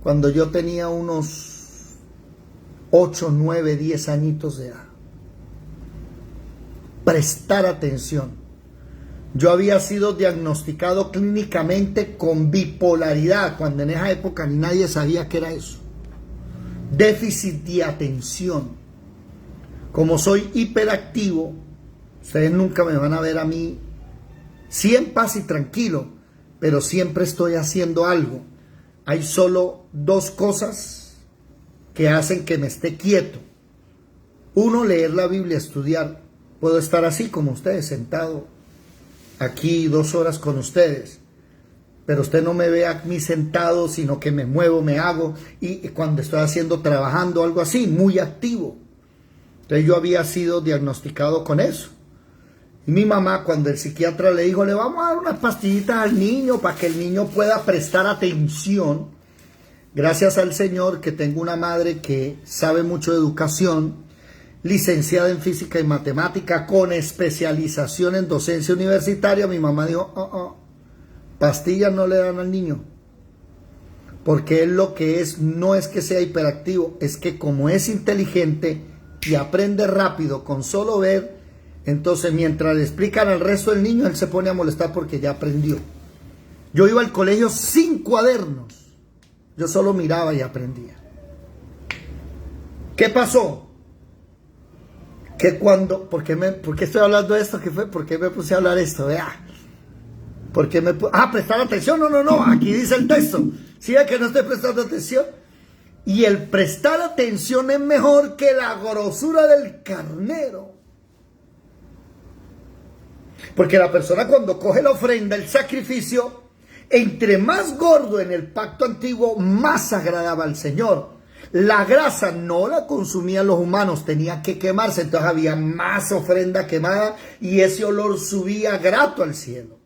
cuando yo tenía unos 8, 9, 10 añitos de edad. Prestar atención. Yo había sido diagnosticado clínicamente con bipolaridad, cuando en esa época ni nadie sabía qué era eso. Déficit de atención. Como soy hiperactivo, ustedes nunca me van a ver a mí, sí en paz y tranquilo, pero siempre estoy haciendo algo. Hay solo dos cosas que hacen que me esté quieto. Uno, leer la Biblia, estudiar. Puedo estar así como ustedes, sentado aquí 2 horas con ustedes, pero usted no me ve a mí sentado, sino que me muevo, me hago, y cuando estoy trabajando, algo así, muy activo. Entonces yo había sido diagnosticado con eso. Y mi mamá, cuando el psiquiatra le dijo, le vamos a dar unas pastillitas al niño para que el niño pueda prestar atención, gracias al Señor que tengo una madre que sabe mucho de educación, licenciada en física y matemática, con especialización en docencia universitaria, mi mamá dijo, pastillas no le dan al niño, porque él lo que es, no es que sea hiperactivo, es que como es inteligente y aprende rápido con solo ver, entonces mientras le explican al resto del niño, él se pone a molestar porque ya aprendió. Yo iba al colegio sin cuadernos, yo solo miraba y aprendía. ¿Qué pasó? Que cuando, ¿por qué estoy hablando de esto? ¿Qué fue? ¿Por qué me puse a hablar esto? Vea. Prestar atención. No, aquí dice el texto. ¿Sí ve que no estoy prestando atención? Y el prestar atención es mejor que la grosura del carnero. Porque la persona cuando coge la ofrenda, el sacrificio, entre más gordo en el pacto antiguo, más agradaba al Señor. La grasa no la consumían los humanos, tenía que quemarse, entonces había más ofrenda quemada y ese olor subía grato al cielo.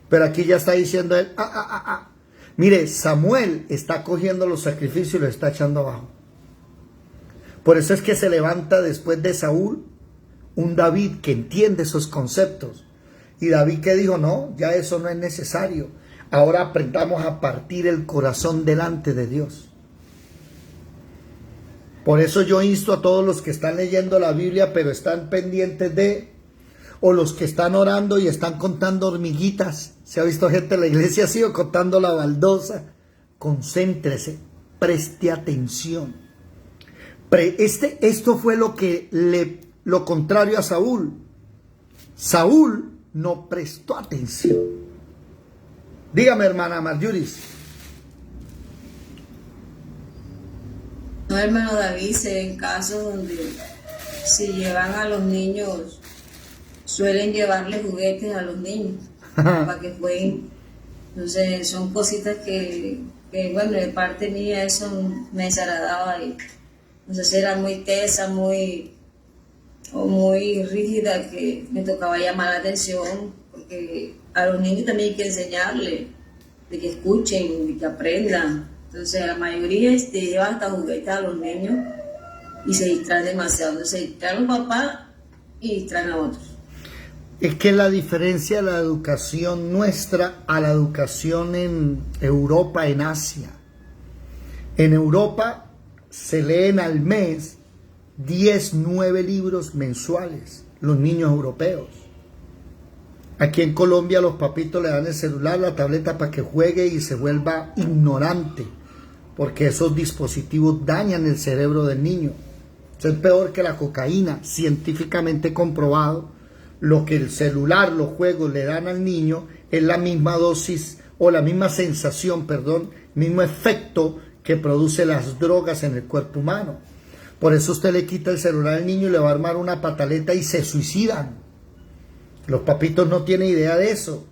Pero aquí ya está diciendo él, Mire, Samuel está cogiendo los sacrificios y los está echando abajo. Por eso es que se levanta después de Saúl un David que entiende esos conceptos. Y David que dijo, no, ya eso no es necesario. Ahora aprendamos a partir el corazón delante de Dios. Por eso yo insto a todos los que están leyendo la Biblia, pero están pendientes de, o los que están orando y están contando hormiguitas. Se ha visto gente en la iglesia así, o contando la baldosa. Concéntrese, preste atención. Esto fue lo contrario a Saúl. Saúl no prestó atención. Dígame, hermana Marjuris. No, hermano David, se ven casos donde si llevan a los niños, suelen llevarle juguetes a los niños para que jueguen. Entonces son cositas que bueno, de parte mía eso me desagradaba y entonces era muy tesa, muy o muy rígida que me tocaba llamar la atención, porque a los niños también hay que enseñarles, de que escuchen, de que aprendan. Entonces la mayoría lleva hasta juguetes a los niños y se distraen demasiado. Entonces se distraen los papás y distraen a otros. Es que la diferencia de la educación nuestra a la educación en Europa, en Asia. En Europa se leen al mes 10, 9 libros mensuales, los niños europeos. Aquí en Colombia los papitos le dan el celular, la tableta para que juegue y se vuelva ignorante, porque esos dispositivos dañan el cerebro del niño. Eso es peor que la cocaína, científicamente comprobado. Lo que el celular, los juegos le dan al niño es la misma dosis o la misma sensación, mismo efecto que produce las drogas en el cuerpo humano. Por eso usted le quita el celular al niño y le va a armar una pataleta y se suicidan. Los papitos no tienen idea de eso.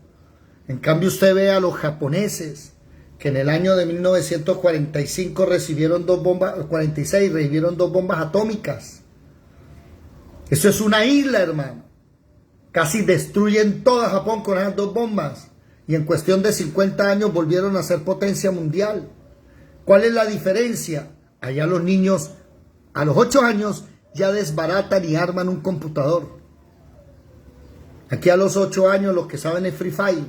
En cambio usted ve a los japoneses que en el año de 1945 recibieron 2 bombas, 46 recibieron 2 bombas atómicas. Eso es una isla, hermano. Casi destruyen toda Japón con esas 2 bombas. Y en cuestión de 50 años volvieron a ser potencia mundial. ¿Cuál es la diferencia? Allá los niños a los 8 años ya desbaratan y arman un computador. Aquí a los 8 años lo que saben es Free Fire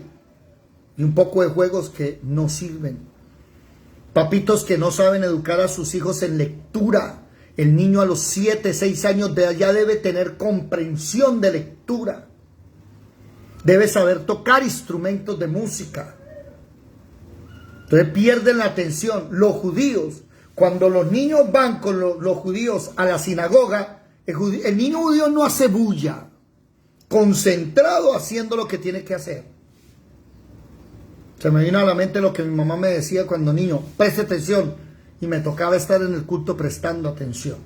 y un poco de juegos que no sirven. Papitos que no saben educar a sus hijos en lectura. El niño a los 7, 6 años de edad ya debe tener comprensión de lectura. Debe saber tocar instrumentos de música. Entonces pierden la atención. Los judíos, cuando los niños van con los judíos a la sinagoga, el niño judío no hace bulla, concentrado haciendo lo que tiene que hacer. Se me vino a la mente lo que mi mamá me decía cuando niño: preste atención, y me tocaba estar en el culto prestando atención.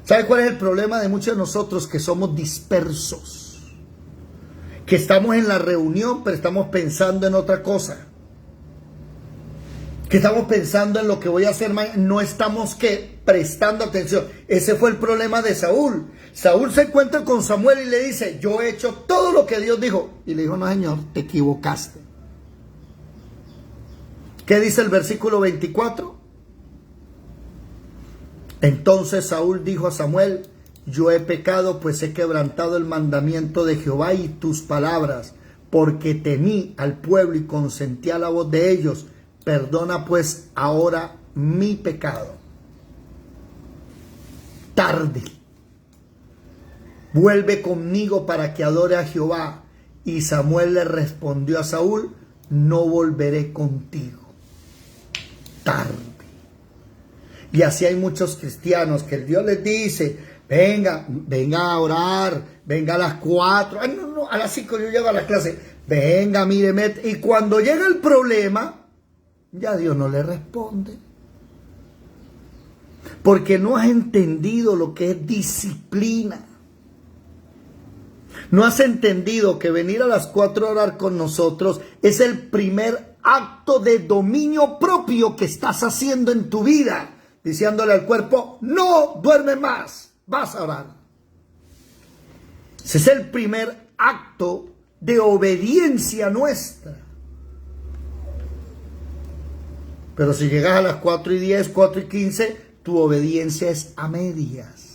¿Sabe cuál es el problema de muchos de nosotros? Que somos dispersos, que estamos en la reunión pero estamos pensando en otra cosa, que estamos pensando en lo que voy a hacer mañana, no estamos prestando atención. Ese fue el problema de Saúl. Saúl se encuentra con Samuel y le dice: yo he hecho todo lo que Dios dijo. Y le dijo: no, señor, te equivocaste. ¿Qué dice el versículo 24? Entonces Saúl dijo a Samuel: yo he pecado, pues he quebrantado el mandamiento de Jehová y tus palabras, porque temí al pueblo y consentí a la voz de ellos. Perdona pues ahora mi pecado. Tarde. Vuelve conmigo para que adore a Jehová. Y Samuel le respondió a Saúl: no volveré contigo. Tarde. Y así hay muchos cristianos que el Dios les dice: venga a orar, venga a las 4, ay, no, a las 5 yo llego a la clase, venga, mire, y cuando llega el problema, ya Dios no le responde. Porque no has entendido lo que es disciplina. No has entendido que venir a las 4 a orar con nosotros es el primer acto de dominio propio que estás haciendo en tu vida, diciéndole al cuerpo: no duerme más, vas a orar. Ese es el primer acto de obediencia nuestra. Pero si llegas a las 4:10, 4:15, tu obediencia es a medias.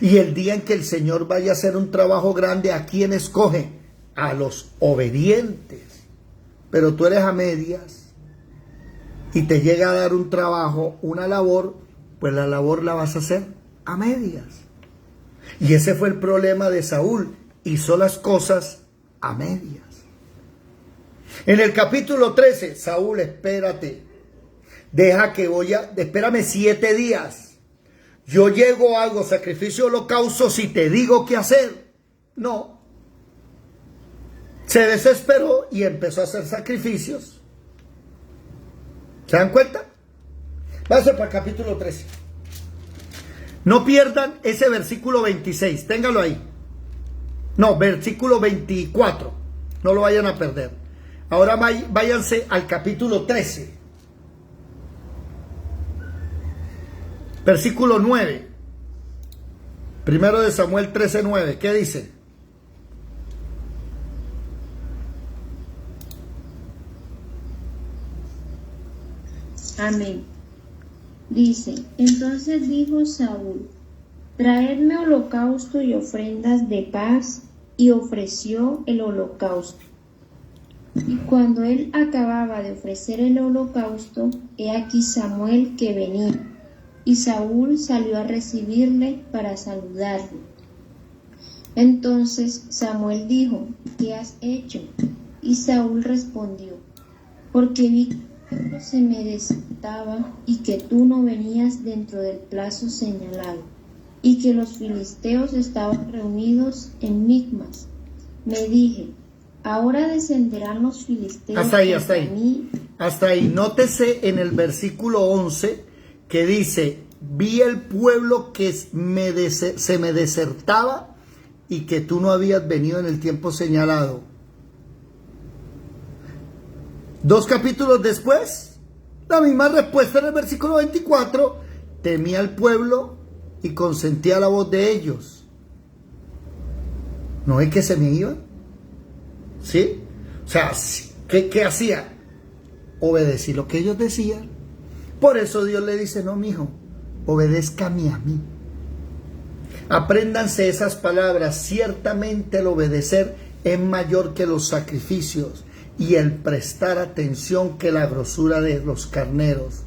Y el día en que el Señor vaya a hacer un trabajo grande, ¿a quién escoge? A los obedientes. Pero tú eres a medias y te llega a dar un trabajo, una labor, pues la labor la vas a hacer a medias. Y ese fue el problema de Saúl. Hizo las cosas a medias. En el capítulo 13, Saúl: espérate, espérame 7 días. Yo llego, hago sacrificio, holocausto, si te digo qué hacer. No. Se desesperó y empezó a hacer sacrificios. ¿Se dan cuenta? Váyanse para el capítulo 13. No pierdan ese versículo 26, téngalo ahí. No, versículo 24. No lo vayan a perder. Ahora váyanse al capítulo 13. Versículo 9. Primero de Samuel 13:9, ¿qué dice? Amén. Dice, entonces dijo Saúl, traedme holocausto y ofrendas de paz, y ofreció el holocausto. Y cuando él acababa de ofrecer el holocausto, he aquí Samuel que venía, y Saúl salió a recibirle para saludarle. Entonces Samuel dijo, ¿qué has hecho? Y Saúl respondió, porque vi que el pueblo se me desertaba y que tú no venías dentro del plazo señalado, y que los filisteos estaban reunidos en Micmas. Me dije, ahora descenderán los filisteos Hasta ahí. mí. Hasta ahí. Nótese en el versículo 11 que dice, vi el pueblo que se me desertaba y que tú no habías venido en el tiempo señalado. 2 capítulos después, la misma respuesta en el versículo 24, temía al pueblo y consentía la voz de ellos. ¿No es que se me iban? ¿Sí? O sea, ¿qué hacía? Obedecí lo que ellos decían. Por eso Dios le dice, no, mijo, obedézcame a mí. Apréndanse esas palabras. Ciertamente el obedecer es mayor que los sacrificios y el prestar atención que la grosura de los carneros.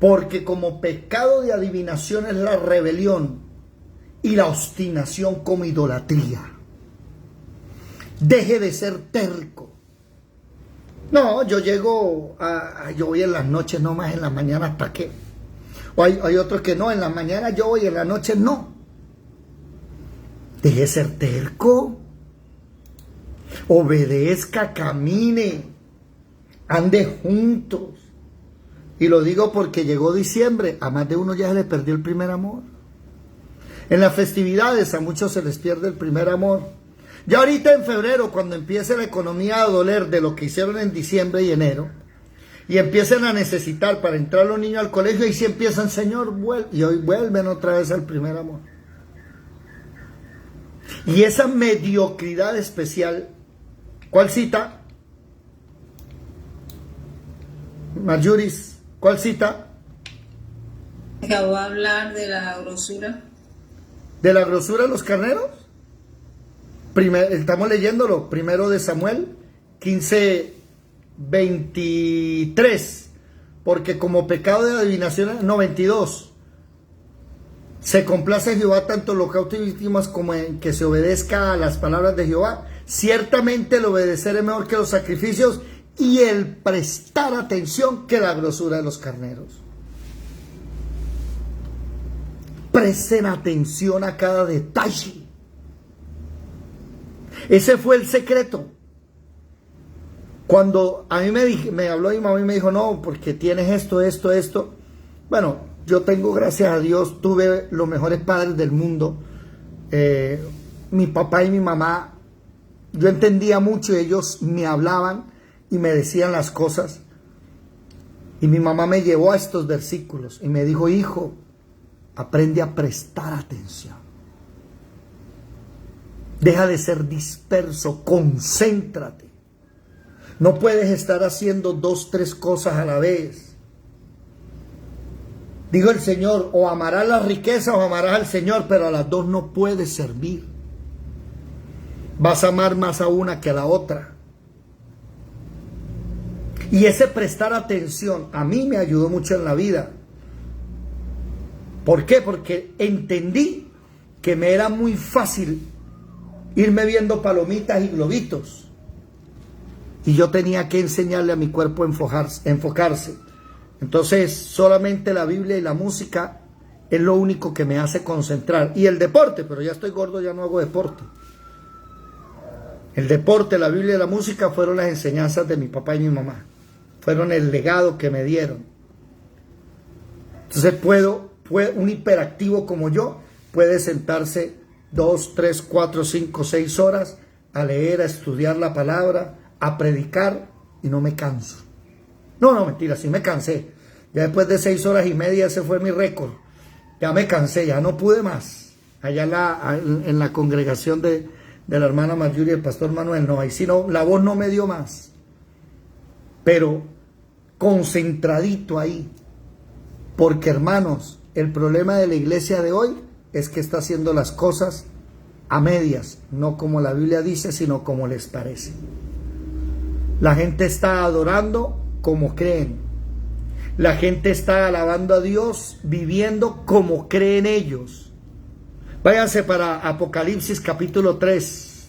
Porque como pecado de adivinación es la rebelión y la obstinación como idolatría. Deje de ser terco. No, yo voy en las noches, no más en las mañanas, ¿para qué? O hay otros que no, en las mañanas yo voy, en las noches no. Deje de ser terco. Obedezca, camine, ande juntos. Y lo digo porque llegó diciembre, a más de uno ya se le perdió el primer amor. En las festividades a muchos se les pierde el primer amor. Ya ahorita en febrero, cuando empiece la economía a doler de lo que hicieron en diciembre y enero, y empiecen a necesitar para entrar los niños al colegio, y si empiezan, Señor, y hoy vuelven otra vez al primer amor. Y esa mediocridad especial, ¿cuál cita? Marjuris, ¿cuál cita? Acabo de hablar de la grosura. ¿De la grosura de los carneros? Estamos leyéndolo, primero de Samuel 15:23, porque como pecado de adivinación, 22, se complace Jehová tanto en holocausto y víctimas como en que se obedezca a las palabras de Jehová. Ciertamente el obedecer es mejor que los sacrificios y el prestar atención que la grosura de los carneros. Presten atención a cada detalle. Ese fue el secreto. Cuando a mí me habló mi mamá y me dijo, no, porque tienes esto. Bueno, yo tengo, gracias a Dios, tuve los mejores padres del mundo. Mi papá y mi mamá, yo entendía mucho, ellos me hablaban y me decían las cosas. Y mi mamá me llevó a estos versículos y me dijo, hijo, aprende a prestar atención. Deja de ser disperso, concéntrate. No puedes estar haciendo 2, 3 cosas a la vez. Dijo el Señor, o amarás la riqueza o amarás al Señor, pero a las dos no puedes servir. Vas a amar más a una que a la otra. Y ese prestar atención a mí me ayudó mucho en la vida. ¿Por qué? Porque entendí que me era muy fácil irme viendo palomitas y globitos. Y yo tenía que enseñarle a mi cuerpo a enfocarse. Entonces, solamente la Biblia y la música es lo único que me hace concentrar. Y el deporte, pero ya estoy gordo, ya no hago deporte. El deporte, la Biblia y la música fueron las enseñanzas de mi papá y mi mamá. Fueron el legado que me dieron. Entonces un hiperactivo como yo puede sentarse 2, 3, 4, 5, 6 horas a leer, a estudiar la palabra, a predicar y no me canso. No, mentira, sí me cansé. Ya después de 6 horas y media ese fue mi récord. Ya me cansé, ya no pude más. allá en la congregación de la hermana Marjorie y el pastor Manuel. No, ahí sí no, la voz no me dio más. Pero concentradito ahí. Porque, hermanos, el problema de la iglesia de hoy es que está haciendo las cosas a medias, no como la Biblia dice, sino como les parece. La gente está adorando como creen. La gente está alabando a Dios, viviendo como creen ellos. Váyanse para Apocalipsis capítulo 3,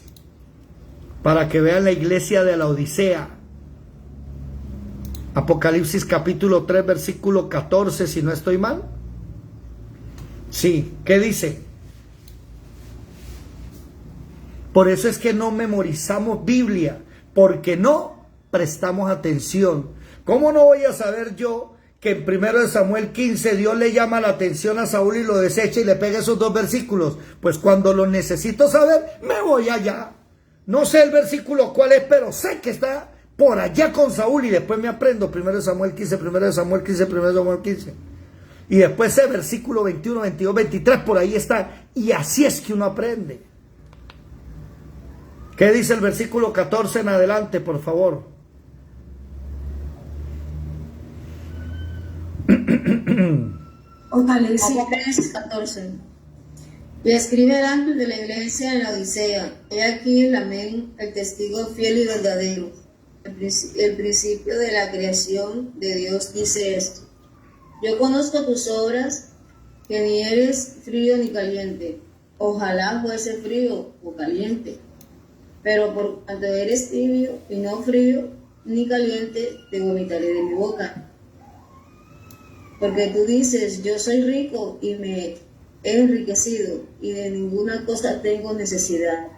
para que vean la iglesia de la Odisea. Apocalipsis capítulo 3, versículo 14, si no estoy mal. Sí, ¿qué dice? Por eso es que no memorizamos Biblia, porque no prestamos atención. ¿Cómo no voy a saber yo que en 1 Samuel 15 Dios le llama la atención a Saúl y lo desecha y le pega esos 2 versículos? Pues cuando lo necesito saber, me voy allá. No sé el versículo cuál es, pero sé que está por allá con Saúl y después me aprendo 1 Samuel 15, 1 Samuel 15, 1 Samuel 15. Y después ese versículo 21, 22, 23, por ahí está. Y así es que uno aprende. ¿Qué dice el versículo 14 en adelante, por favor? Apocalipsis 3, 14. Le escribe el ángel de la iglesia en la Odisea. He aquí el amén, el testigo fiel y verdadero. El principio de la creación de Dios dice esto. Yo conozco tus obras, que ni eres frío ni caliente. Ojalá fuese frío o caliente. Pero por cuanto eres tibio y no frío ni caliente, te vomitaré de mi boca. Porque tú dices, yo soy rico y me he enriquecido, y de ninguna cosa tengo necesidad.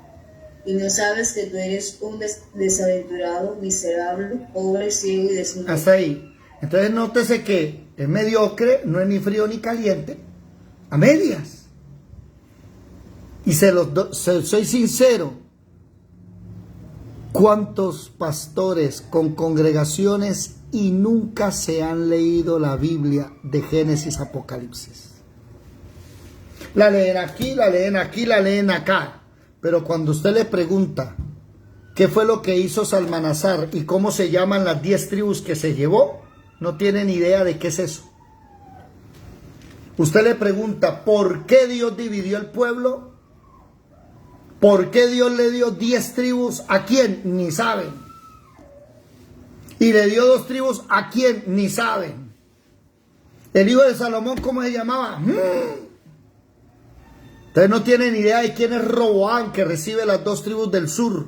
Y no sabes que tú eres un desaventurado, miserable, pobre, ciego y desnudo. Hasta ahí. Entonces nótese que es mediocre, no es ni frío ni caliente, a medias. Y soy sincero. ¿Cuántos pastores con congregaciones y nunca se han leído la Biblia de Génesis a Apocalipsis? La leen aquí, la leen aquí, la leen acá. Pero cuando usted le pregunta qué fue lo que hizo Salmanasar y cómo se llaman las 10 tribus que se llevó, no tienen idea de qué es eso. Usted le pregunta ¿por qué Dios dividió el pueblo? ¿Por qué Dios le dio 10 tribus? ¿A quién? Ni saben. Y le dio 2 tribus, ¿a quién? Ni saben. El hijo de Salomón, ¿cómo se llamaba? Ustedes no tienen idea de quién es Roboán, que recibe las 2 tribus del sur,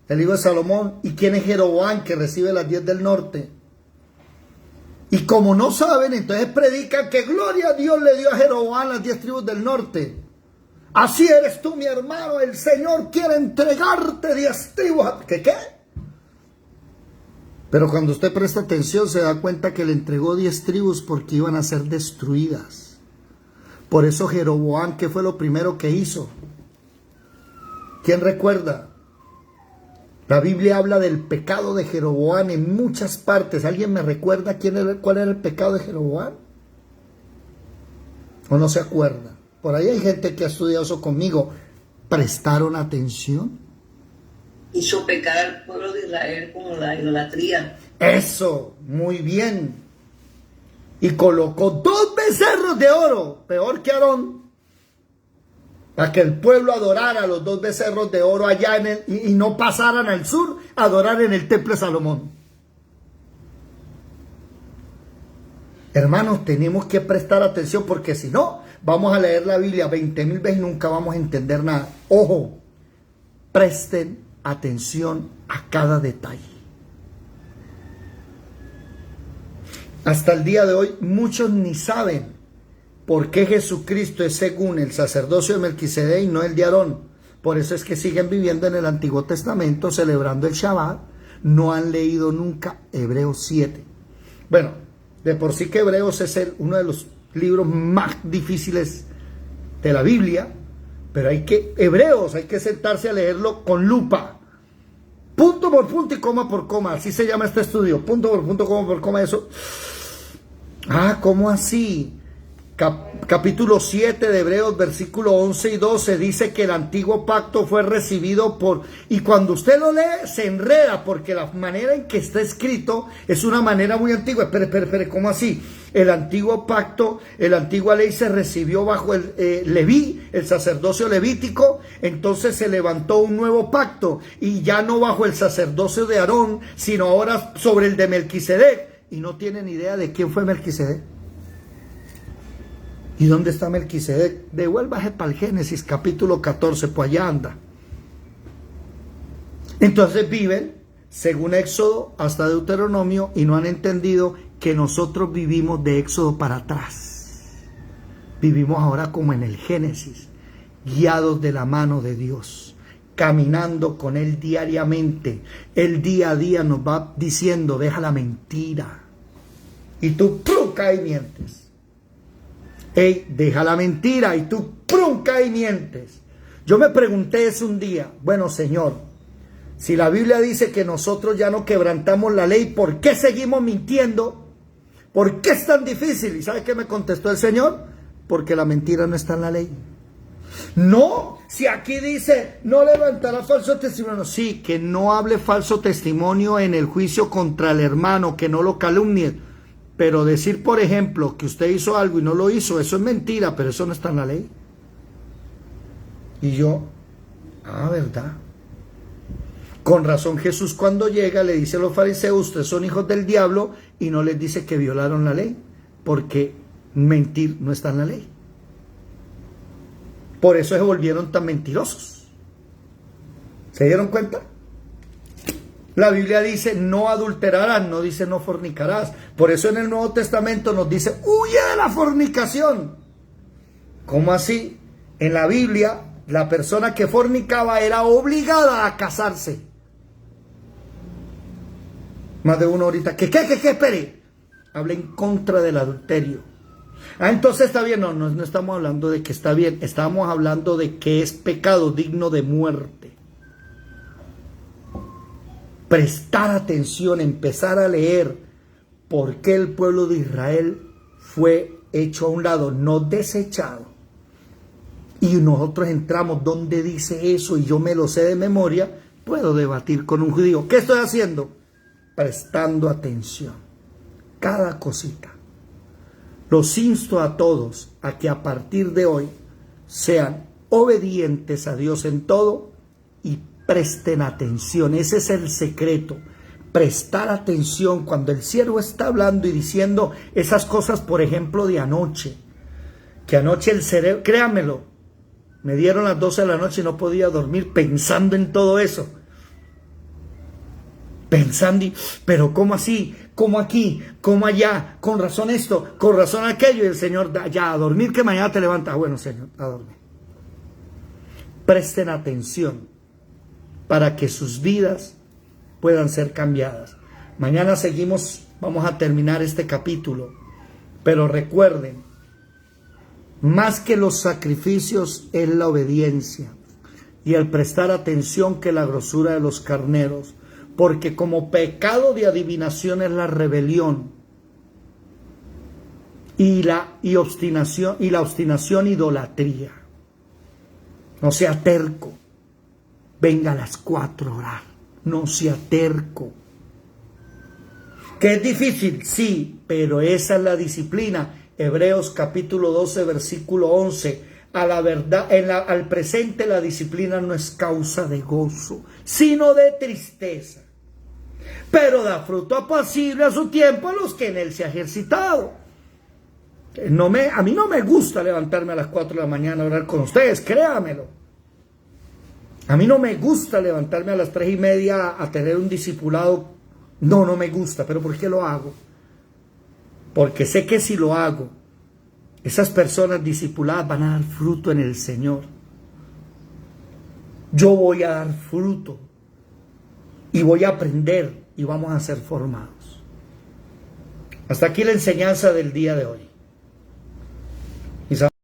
el hijo de Salomón, y quién es Jeroboán, que recibe las 10 del norte. Y como no saben, entonces predican que gloria a Dios le dio a Jeroboán las 10 tribus del norte. Así eres tú, mi hermano, el Señor quiere entregarte 10 tribus. ¿Qué? Pero cuando usted presta atención se da cuenta que le entregó 10 tribus porque iban a ser destruidas. Por eso Jeroboán, ¿qué fue lo primero que hizo? ¿Quién recuerda? La Biblia habla del pecado de Jeroboán en muchas partes. ¿Alguien me recuerda cuál era el pecado de Jeroboán? ¿O no se acuerda? Por ahí hay gente que ha estudiado eso conmigo. ¿Prestaron atención? Hizo pecar al pueblo de Israel con la idolatría. Eso, muy bien. Y colocó 2 becerros de oro, peor que Aarón, para que el pueblo adorara a los 2 becerros de oro allá y no pasaran al sur a adorar en el templo de Salomón. Hermanos, tenemos que prestar atención porque si no, vamos a leer la Biblia 20,000 veces y nunca vamos a entender nada. Ojo, presten atención a cada detalle. Hasta el día de hoy, muchos ni saben por qué Jesucristo es según el sacerdocio de Melquisedec y no el de Aarón. Por eso es que siguen viviendo en el Antiguo Testamento, celebrando el Shabbat. No han leído nunca Hebreos 7. Bueno, de por sí que Hebreos es uno de los libros más difíciles de la Biblia, pero Hebreos hay que sentarse a leerlo con lupa, punto por punto y coma por coma. Así se llama este estudio, punto por punto, coma por coma. Eso, ¿cómo así? capítulo 7 de Hebreos, versículo 11 y 12, dice que el antiguo pacto fue recibido por... Y cuando usted lo lee, se enreda, porque la manera en que está escrito es una manera muy antigua. Espere, ¿cómo así? El antiguo pacto, la antigua ley se recibió bajo el Leví, el sacerdocio levítico. Entonces se levantó un nuevo pacto, y ya no bajo el sacerdocio de Aarón, sino ahora sobre el de Melquisedec. Y no tienen idea de quién fue Melquisedec. ¿Y dónde está Melquisedec? Devuélvase para el Génesis capítulo 14, pues allá anda. Entonces viven según Éxodo hasta Deuteronomio y no han entendido que nosotros vivimos de Éxodo para atrás. Vivimos ahora como en el Génesis, guiados de la mano de Dios, caminando con Él diariamente. Él día a día nos va diciendo, deja la mentira. Y tú, ¡prum!, caes y mientes. Ey, deja la mentira, y tú, ¡prum!, caes y mientes. Yo me pregunté eso un día, bueno, Señor, si la Biblia dice que nosotros ya no quebrantamos la ley, ¿por qué seguimos mintiendo? ¿Por qué es tan difícil? ¿Y sabe qué me contestó el Señor? Porque la mentira no está en la ley. No, si aquí dice, no levantará falso testimonio. Sí, que no hable falso testimonio en el juicio contra el hermano, que no lo calumnie. Pero decir, por ejemplo, que usted hizo algo y no lo hizo, eso es mentira, pero eso no está en la ley. Y yo, ¿verdad? Con razón Jesús cuando llega le dice a los fariseos, ustedes son hijos del diablo, y no les dice que violaron la ley, porque mentir no está en la ley. Por eso se volvieron tan mentirosos. ¿Se dieron cuenta? La Biblia dice no adulterarás, no dice no fornicarás. Por eso en el Nuevo Testamento nos dice huye de la fornicación. ¿Cómo así? En la Biblia la persona que fornicaba era obligada a casarse. Más de uno ahorita, ¿qué? Espere. Habla en contra del adulterio. Entonces está bien. No estamos hablando de que está bien. Estamos hablando de que es pecado digno de muerte. Prestar atención, empezar a leer por qué el pueblo de Israel fue hecho a un lado, no desechado. Y nosotros entramos donde dice eso y yo me lo sé de memoria, puedo debatir con un judío. ¿Qué estoy haciendo? Prestando atención. Cada cosita. Los insto a todos a que a partir de hoy sean obedientes a Dios en todo y presten atención. Ese es el secreto. Prestar atención cuando el siervo está hablando y diciendo esas cosas, por ejemplo, de anoche. Que anoche el cerebro, créanmelo, me dieron las 12 de la noche y no podía dormir pensando en todo eso. Pensando, pero ¿cómo así? ¿Cómo aquí? ¿Cómo allá? Con razón esto, con razón aquello. Y el Señor, ya a dormir que mañana te levantas. Bueno, Señor, a dormir. Presten atención para que sus vidas puedan ser cambiadas. Mañana seguimos, vamos a terminar este capítulo. Pero recuerden, más que los sacrificios es la obediencia y el prestar atención que la grosura de los carneros. Porque como pecado de adivinación es la rebelión y la obstinación idolatría. No sea terco. Venga a las 4 a orar. No sea terco. ¿Que es difícil? Sí, pero esa es la disciplina. Hebreos capítulo 12, versículo 11. A la verdad, al presente la disciplina no es causa de gozo, sino de tristeza. Pero da fruto apacible a su tiempo a los que en él se ha ejercitado. A mí no me gusta levantarme a las 4 de la mañana a orar con ustedes, créamelo. A mí no me gusta levantarme a las 3:30 a tener un discipulado. No me gusta. ¿Pero por qué lo hago? Porque sé que si lo hago, esas personas discipuladas van a dar fruto en el Señor. Yo voy a dar fruto. Y voy a aprender. Y vamos a ser formados. Hasta aquí la enseñanza del día de hoy.